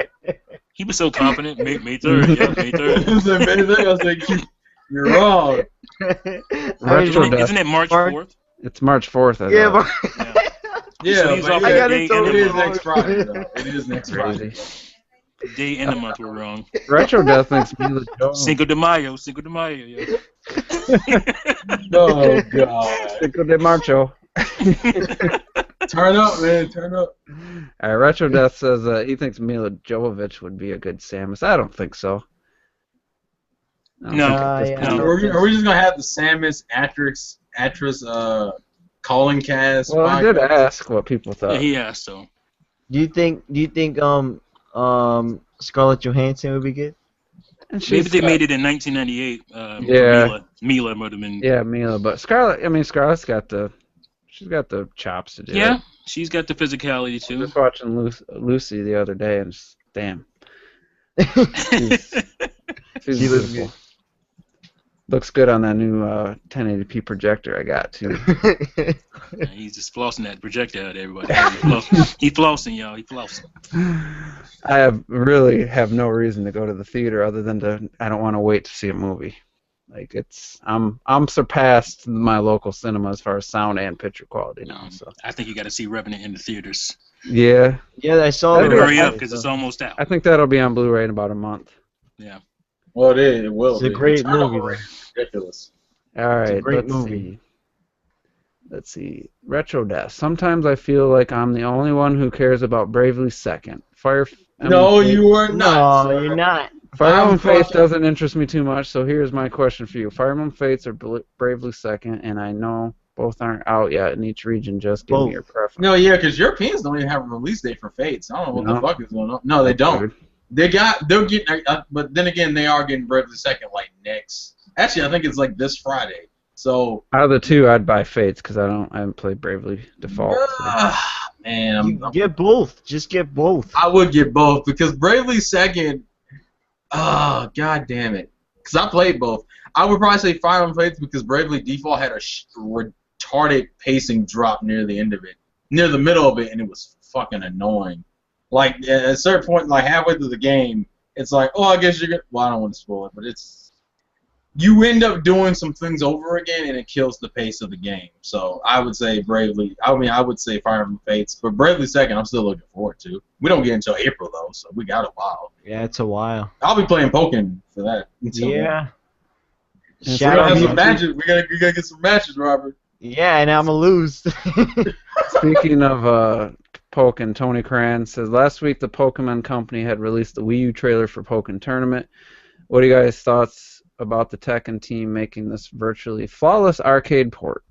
He was so confident. May 3rd. Yeah, May 3rd. I was like, you're wrong. Retro Death. Isn't it March March- 4th? It's March 4th. I Yeah, thought. but Yeah, So he's but off I the got day it and it the is month. next Friday, though. It is next Friday. Crazy. Day and the month were wrong. Retro Death thinks Mila Joe. Cinco de Mayo. Yeah. Oh, God. Cinco de Marcho. Turn up, man. Turn up. All right, Retro Death says he thinks Mila Jovovich would be a good Samus. I don't think so. I don't No. think at this Yeah. point. No. Are we just going to have the Samus actress calling cast? Well, I did podcast? ask what people Yeah, thought. he asked so. do you think Scarlett Johansson would be good? And Maybe she's they got- made it in 1998. Yeah. Mila would have been. Yeah, Mila, but Scarlett's got the chops to do Yeah, it. she's got the physicality I too. was just watching Lucy the other day, and damn, she's She looks beautiful. Looks good on that new 1080p projector I got too. Yeah, he's just flossing that projector at everybody. He flossing, y'all. He flossing. I really have no reason to go to the theater other than I don't want to wait to see a movie. Like I'm surpassed my local cinema as far as sound and picture quality now. So I think you got to see Revenant in the theaters. yeah, Yeah, I saw That'd the be Hurry up, reviews, because it's so. almost out. I think that'll be on Blu-ray in about a month. Yeah. Well, it will. It's a be. great The turnover movie, rate is ridiculous. All right, a great let's movie. see. Let's see. Retro Death. Sometimes I feel like I'm the only one who cares about Bravely Second. No, you are not. No, sir. you're not. Fire Emblem Fates fucking- doesn't interest me too much, so here's my question for you. Fire Emblem Fates or Bravely Second, and I know both aren't out yet in each region. Just give Both. me your preference. No, yeah, because Europeans don't even have a release date for Fates. I don't know what No. the fuck is going on. No, they don't. They'll get, but then again, they are getting Bravely Second like next. Actually, I think it's like this Friday. So, Out of the two, I'd buy Fates because I haven't played Bravely Default. man, You get both. Just get both. I would get both because Bravely Second. Oh, god damn it! Because I played both. I would probably say Fire Emblem Fates because Bravely Default had a retarded pacing drop near the end of it, near the middle of it, and it was fucking annoying. Like at a certain point, like halfway through the game, it's like, oh, I guess you're gonna. Well, I don't want to spoil it, but you end up doing some things over again, and it kills the pace of the game. So I would say Bravely. I mean, I would say Fire Emblem Fates, but Bravely second. I'm still looking forward to. We don't get until April though, so we got a while. Yeah, it's a while. I'll be playing Pokken for that. Until Yeah. then. We Shout gotta out have some to- matches. We gotta get some matches, Robert. Yeah, and I'm gonna lose. Speaking of Pokken, Tony Cran says last week the Pokemon Company had released the Wii U trailer for Pokken Tournament. What are you guys' thoughts about the Tekken team making this virtually flawless arcade port?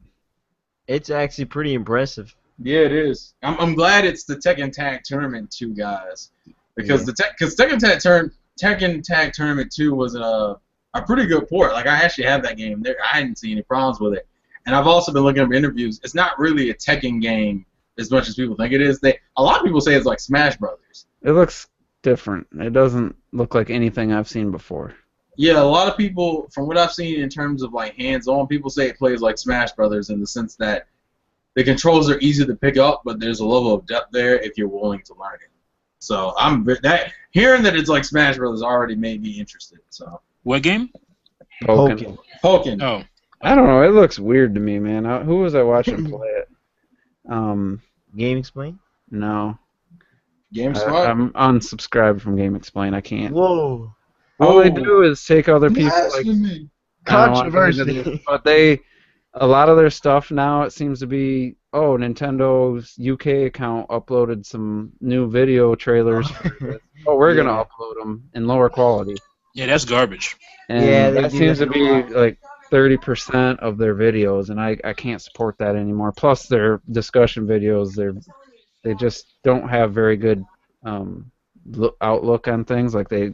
It's actually pretty impressive. Yeah, it is. I'm glad it's the Tekken Tag Tournament 2 guys, because Tekken Tag Tournament 2 was a pretty good port. Like I actually have that game there. I hadn't seen any problems with it, and I've also been looking up interviews. It's not really a Tekken game as much as people think it is. A lot of people say it's like Smash Brothers. It looks different. It doesn't look like anything I've seen before. Yeah, a lot of people, from what I've seen in terms of like hands-on, people say it plays like Smash Brothers in the sense that the controls are easy to pick up, but there's a level of depth there if you're willing to learn it. So hearing that it's like Smash Brothers already made me interested. So What game? Pokken. Pokken. Oh, I don't know. It looks weird to me, man. Who was I watching play it? Game Explain? No. GameSpot. I'm unsubscribed from Game Explain. I can't. Whoa. All they do is take other people. Like, Blasphemy. I don't wanna get into Controversy. this, but a lot of their stuff now, it seems to be, Nintendo's UK account uploaded some new video trailers. We're going to upload them in lower quality. yeah, that's garbage. And Yeah, they that do seems that to be a lot. like 30% of their videos, and I can't support that anymore. Plus, their discussion videos, they just don't have very good outlook on things. Like they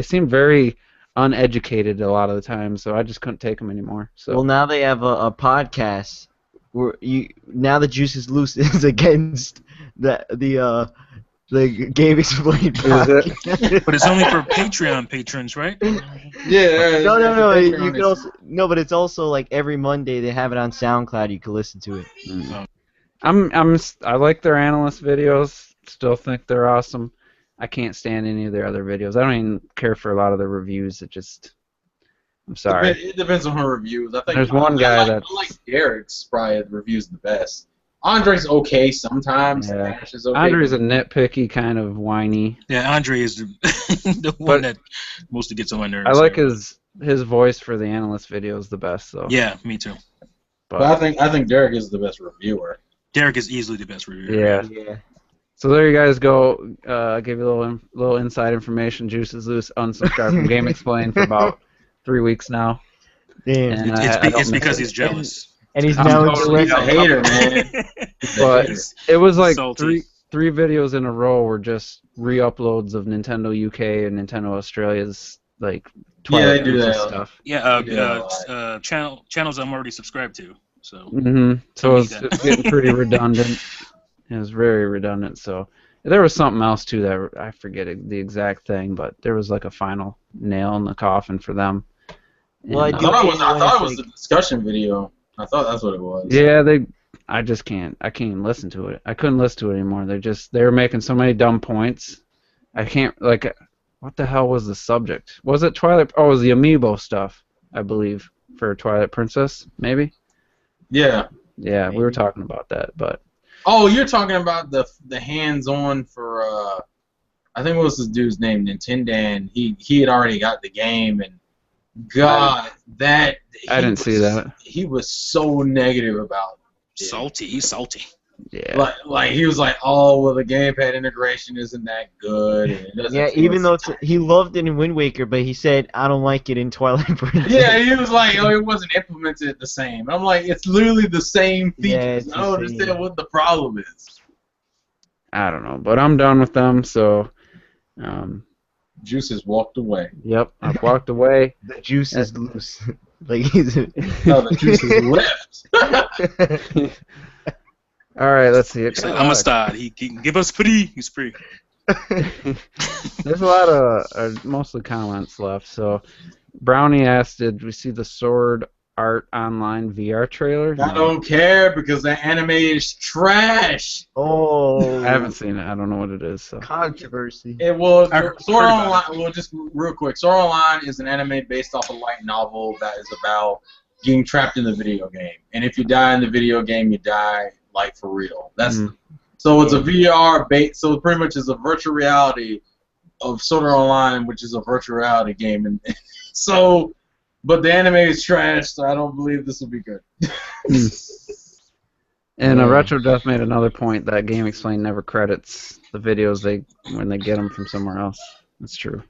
seem very uneducated a lot of the time, so I just couldn't take them anymore. So Well, now they have a podcast where now the Juice is Loose is against the Game Explain podcast. But it's only for Patreon patrons, right? Yeah. No. it's You Patreon. can also but it's also like every Monday they have it on SoundCloud. You can listen to it. I like their analyst videos. Still think they're awesome. I can't stand any of their other videos. I don't even care for a lot of their reviews. I'm sorry. It depends on her reviews. I think There's one guy I like Derek's probably reviews the best. Andre's okay sometimes. Yeah. Ash is okay. Andre's a nitpicky kind of whiny. Yeah, Andre is the one that mostly gets on my nerves. I like his voice for the analyst videos the best though. Yeah, me too. But I think Derek is the best reviewer. Derek is easily the best reviewer. Yeah. Yeah. So there you guys go. I'll give you a little inside information. Juice is Loose unsubscribed from Game Explain for about 3 weeks now. Damn. And It's because he's jealous. And he's I'm now totally He's a hater, man. But He's it was like salty. three videos in a row were just re-uploads of Nintendo UK and Nintendo Australia's like Yeah, they Twilight do Princess that. stuff. Yeah, channels I'm already subscribed to. So So me, it's that- it's getting pretty redundant. It was very redundant. So there was something else too that I forget the exact thing, but there was like a final nail in the coffin for them. Well, And, I I do thought it was the discussion video. I thought that's what it was. yeah, I just can't. I can't even listen to it. I couldn't listen to it anymore. They were making so many dumb points. I can't what the hell was the subject? Was it Twilight? Oh, it was the amiibo stuff, I believe, for Twilight Princess, maybe. Yeah. Yeah, we were talking about that, but Oh, you're talking about the hands-on for I think what was this dude's name, Nintendan. He had already got the game, and God, I didn't see that. He was so negative about it. salty. He's salty. Yeah. Like he was like, oh well, the gamepad integration isn't that good. And it doesn't Yeah, feel even though so- he loved it in Wind Waker, but he said I don't like it in Twilight Princess. Yeah, he was like, oh, it wasn't implemented the same. I'm like, it's literally the same Yeah, features. it's I don't the same. understand what the problem is. I don't know, but I'm done with them, so Juice has walked away. yep, I've walked away. The Juice is loose. Like he's. No, the Juice has left. All right, let's see. He's like, I'm a star. He can give us free. He's free. There's a lot of mostly comments left. So Brownie asked, "Did we see the Sword Art Online VR trailer? I No. don't care because that anime is trash. Oh, I haven't seen it. I don't know what it is. So. controversy. It will. I heard Sword Art about Online. Well, just real quick. Sword Art Online is an anime based off a light novel that is about getting trapped in the video game. And if you die in the video game, you die like for real. That's so it's a VR base. So it pretty much is a virtual reality of Sword Art Online, which is a virtual reality game. And so, but the anime is trash. So I don't believe this will be good. And Retro Death made another point that Game Explain never credits the videos when they get them from somewhere else. That's true.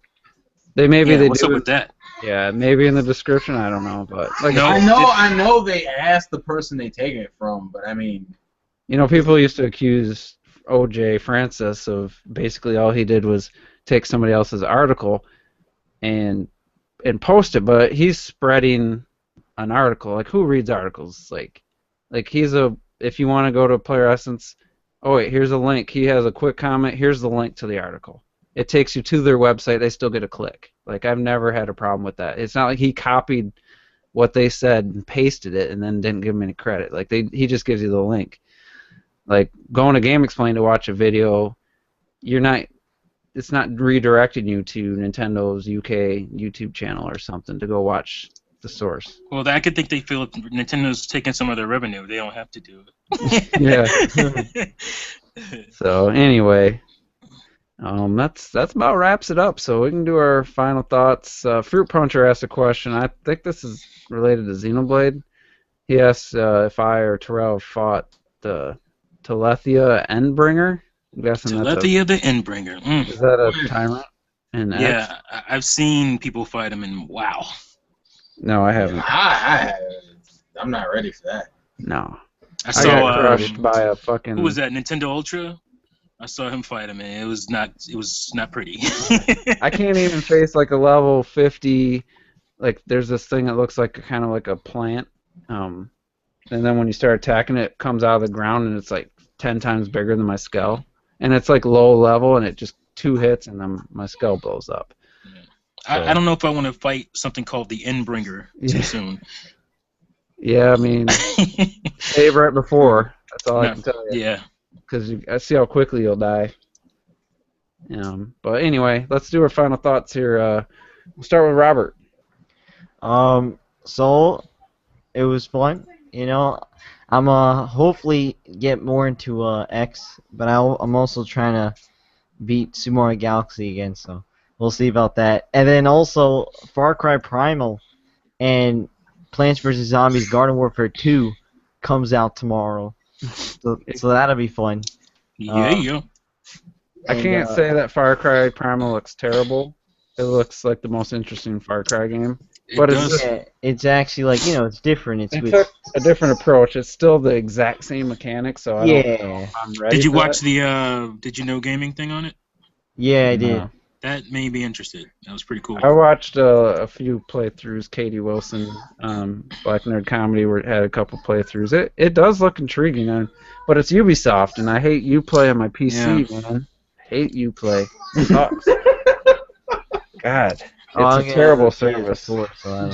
Maybe they what's do. up with that? Yeah, maybe in the description. I don't know, but like No. I know they asked the person they take it from, but I mean, people used to accuse O.J. Francis of basically all he did was take somebody else's article and post it, but he's spreading an article. Like, who reads articles? Like if you want to go to Player Essence, oh wait, here's a link. He has a quick comment. Here's the link to the article. It takes you to their website. They still get a click. Like, I've never had a problem with that. It's not like he copied what they said and pasted it and then didn't give them any credit. Like, he just gives you the link. Like, going to Game Explain to watch a video, it's not redirecting you to Nintendo's UK YouTube channel or something to go watch the source. Well, I could think they feel if Nintendo's taking some of their revenue, they don't have to do Yeah. it. So anyway, that's about wraps it up. So we can do our final thoughts. Fruit Puncher asked a question. I think this is related to Xenoblade. He asked if I or Terrell fought the Telethia Endbringer. I'm guessing Telethia the Endbringer. Is that a tyrant? Yeah, I've seen people fight him, and wow. No, I haven't. I'm not ready for that. No. I saw got crushed by a fucking. Who was that? Nintendo Ultra. I saw him fight him, and it was not pretty. I can't even face like a level 50. Like, there's this thing that looks like kind of like a plant, and then when you start attacking it, it comes out of the ground and it's like 10 times bigger than my skull, and it's like low level, and it just 2 hits and then my skull blows up. So. I don't know if I want to fight something called the Endbringer too soon. Yeah, I mean, save right before. That's all I can tell you. Yeah. Because I see how quickly you'll die. But anyway, let's do our final thoughts here. We'll start with Robert. So it was fun. I'm hopefully get more into X, but I'm also trying to beat Sumo Galaxy again. So we'll see about that. And then also Far Cry Primal and Plants vs Zombies Garden Warfare 2 comes out tomorrow. So that'll be fun. Yeah. I can't say that Far Cry Primal looks terrible. It looks like the most interesting Far Cry game. It's actually like, it's different. It took a different approach. It's still the exact same mechanics, so I don't know if I'm ready. Did you for watch that. the Did you know gaming thing on it? Yeah, I did. That made me interested. That was pretty cool. I watched a few playthroughs. Katie Wilson, Black Nerd Comedy, had a couple playthroughs. It does look intriguing, but it's Ubisoft, and I hate Uplay on my PC, man. I hate Uplay. It sucks. God, it's a terrible service.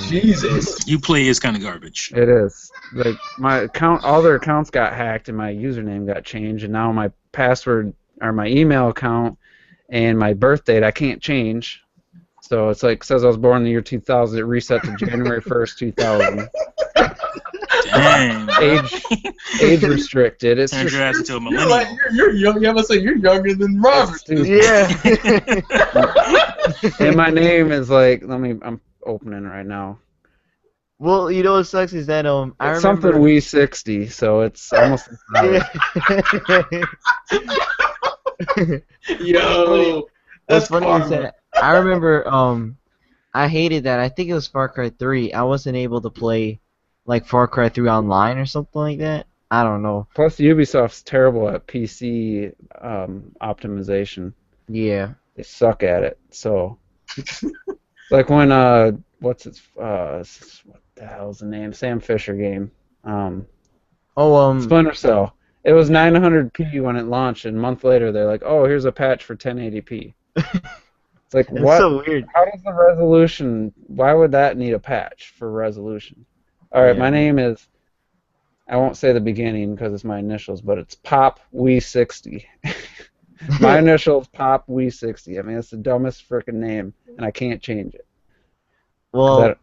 Jesus. Uplay is kind of garbage. It is. Like, my account, all their accounts got hacked, and my username got changed, and now my password or my email account and my birth date I can't change. So it's like, says I was born in the year 2000. It reset to January 1st, 2000. Dang. Age restricted. It's Turned just, your ass into a millennial. You're young. You must say you're younger than Robert. Yeah. And my name is like, I'm opening right now. Well, you know what sucks is that I remember something We60, so it's almost. Yo, what's funny is that I remember I hated that. I think it was Far Cry 3. I wasn't able to play like Far Cry 3 online or something like that. I don't know. Plus, Ubisoft's terrible at PC optimization. Yeah. They suck at it. So, like when what the hell's the name? Sam Fisher game. Splinter Cell. It was 900p when it launched, and a month later they're like, "Oh, here's a patch for 1080p." It's like, what? So weird. How does the resolution? Why would that need a patch for resolution? All right, Yeah. my name is. I won't say the beginning because it's my initials, but it's Pop Wee 60. My initials Pop Wee 60. I mean, it's the dumbest freaking name, and I can't change it. 'Cause Well,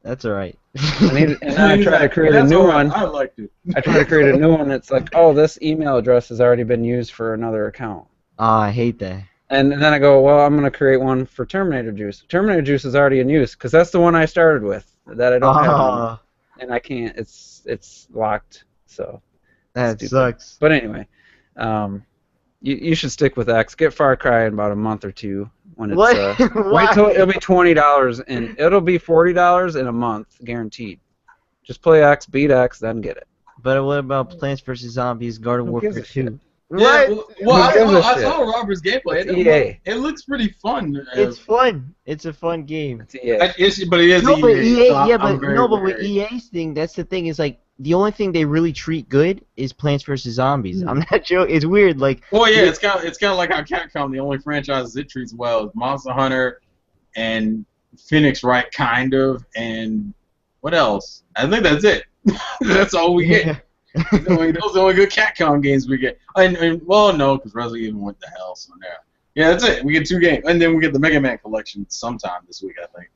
that's all right. I need, and then I try to create a That's new all right. one. I like it. I try to create a new one. It's like, oh, this email address has already been used for another account. I hate that. And then I go, well, I'm going to create one for Terminator Juice. Terminator Juice is already in use because that's the one I started with that I don't have anymore. And I can't. It's locked. So That stupid. sucks. But anyway, you should stick with X. Get Far Cry in about a month or two when it's. What? Wait till it'll be $20 and it'll be $40 in a month, guaranteed. Just play X, beat X, then get it. But what about Plants vs Zombies Garden Who Warfare gives a shit? 2? Yeah, What? Who gives a I shit? saw Robert's gameplay. It's EA. It looks pretty fun. It's fun. It's a fun game. It's EA. But it is No, but EA, so yeah, I'm but very no, but with wary. EA's thing, that's the thing. Is like the only thing they really treat good is Plants vs Zombies. I'm not joking. It's weird. Like, Well, yeah, it's kind of like how Capcom, the only franchises it treats well is Monster Hunter and Phoenix Wright, kind of, and what else? I think that's it. That's all we get. Those are the only good Capcom games we get. Well, no, because Resident Evil went to hell, so yeah. Yeah, that's it. We get 2 games, and then we get the Mega Man collection sometime this week, I think.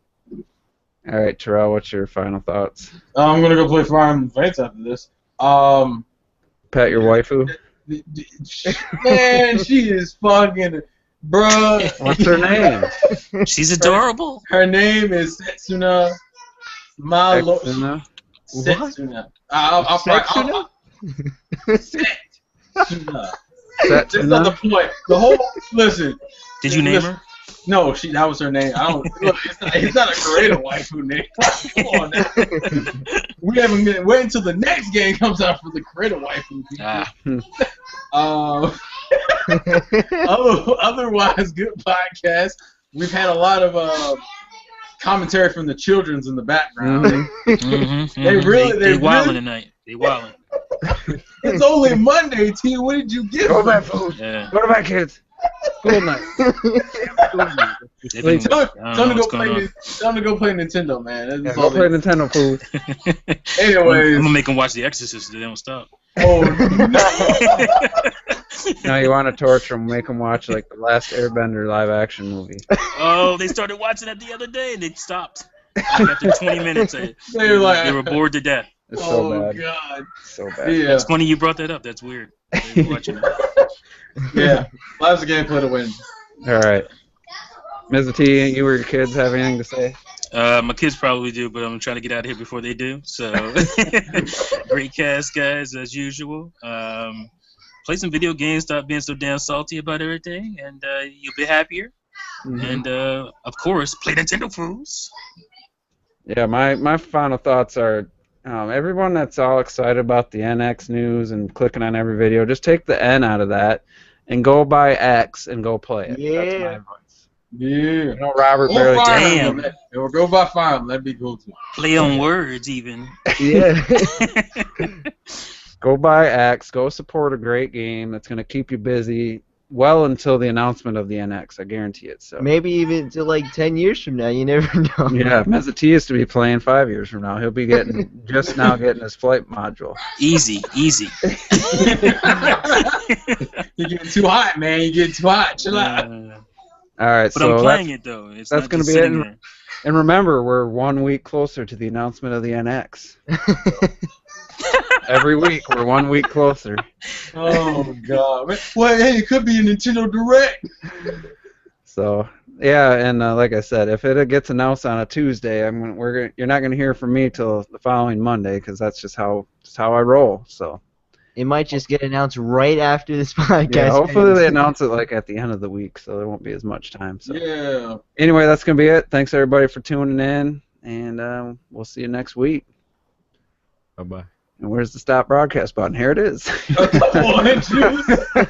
All right, Terrell, what's your final thoughts? I'm gonna go play Fire Emblem Fates after this. Pat your waifu? Man, she is fucking, bruh. What's her name? She's adorable. Her name is Setsuna Malo. Exuna? Setsuna. I'll Setsuna? Setsuna. That's not the Setsuna? point. The whole listen. Did you name her? No, that was her name. I don't. Look, it's not a creative waifu name. Come on, now. We haven't been wait until the next game comes out for the creative waifu. Ah, Otherwise, good podcast. We've had a lot of commentary from the childrens in the background. They They wilding really. tonight. They wilding. It's only Monday, T. What did you get? Go for back, me? food. Yeah. Go to bed, kids. School night. They've Wait, been- tell I him don't to know go what's going on. tell him to go play Nintendo, man. Yeah, That's go all play they- Nintendo, food. I'm Anyways, gonna make them watch The Exorcist so they don't stop. oh no. Now you want to torture them, make them watch like the last Airbender live-action movie. Oh, they started watching that the other day and they stopped. After 20 minutes, They were like, they were bored to death. It's so oh bad. god. So bad. Yeah, It's funny you brought that up. That's weird. They were watching it. yeah. Last gameplay to win. All right. Ms. T, you or your kids have anything to say? My kids probably do, but I'm trying to get out of here before they do. So, great cast, guys, as usual. Play some video games, stop being so damn salty about everything, and you'll be happier. Mhm. And, of course, play Nintendo Fools. Yeah, my final thoughts are everyone that's all excited about the NX news and clicking on every video, just take the N out of that and go buy X and go play it. That's my Yeah. advice. Yeah. You know, Robert Or barely. Fire Damn. Emblem. Or go by Fire Emblem. That'd be cool too. Play on words, even. Yeah. Go buy X. Go support a great game that's going to keep you busy well until the announcement of the NX. I guarantee it. So. Maybe even to like 10 years from now. You never know. Yeah, Mezzati to be playing 5 years from now. He'll be getting just now getting his flight module. Easy, easy. You're getting too hot, man. You're getting too hot. Chill out. All right, But so I'm playing it, though. It's that's not gonna just be it. sitting there. And remember, we're 1 week closer to the announcement of the NX. Every week, we're 1 week closer. Oh god. Well, hey, it could be a Nintendo Direct. So yeah, and like I said, if it gets announced on a Tuesday, you're not gonna hear from me till the following Monday because that's just how I roll. So It might just get announced right after this podcast. yeah, hopefully ends. they announce it like at the end of the week, so there won't be as much time. So Yeah. anyway, that's gonna be it. Thanks everybody for tuning in, and we'll see you next week. Bye-bye. And where's the stop broadcast button? Here it is. Come on, Juice.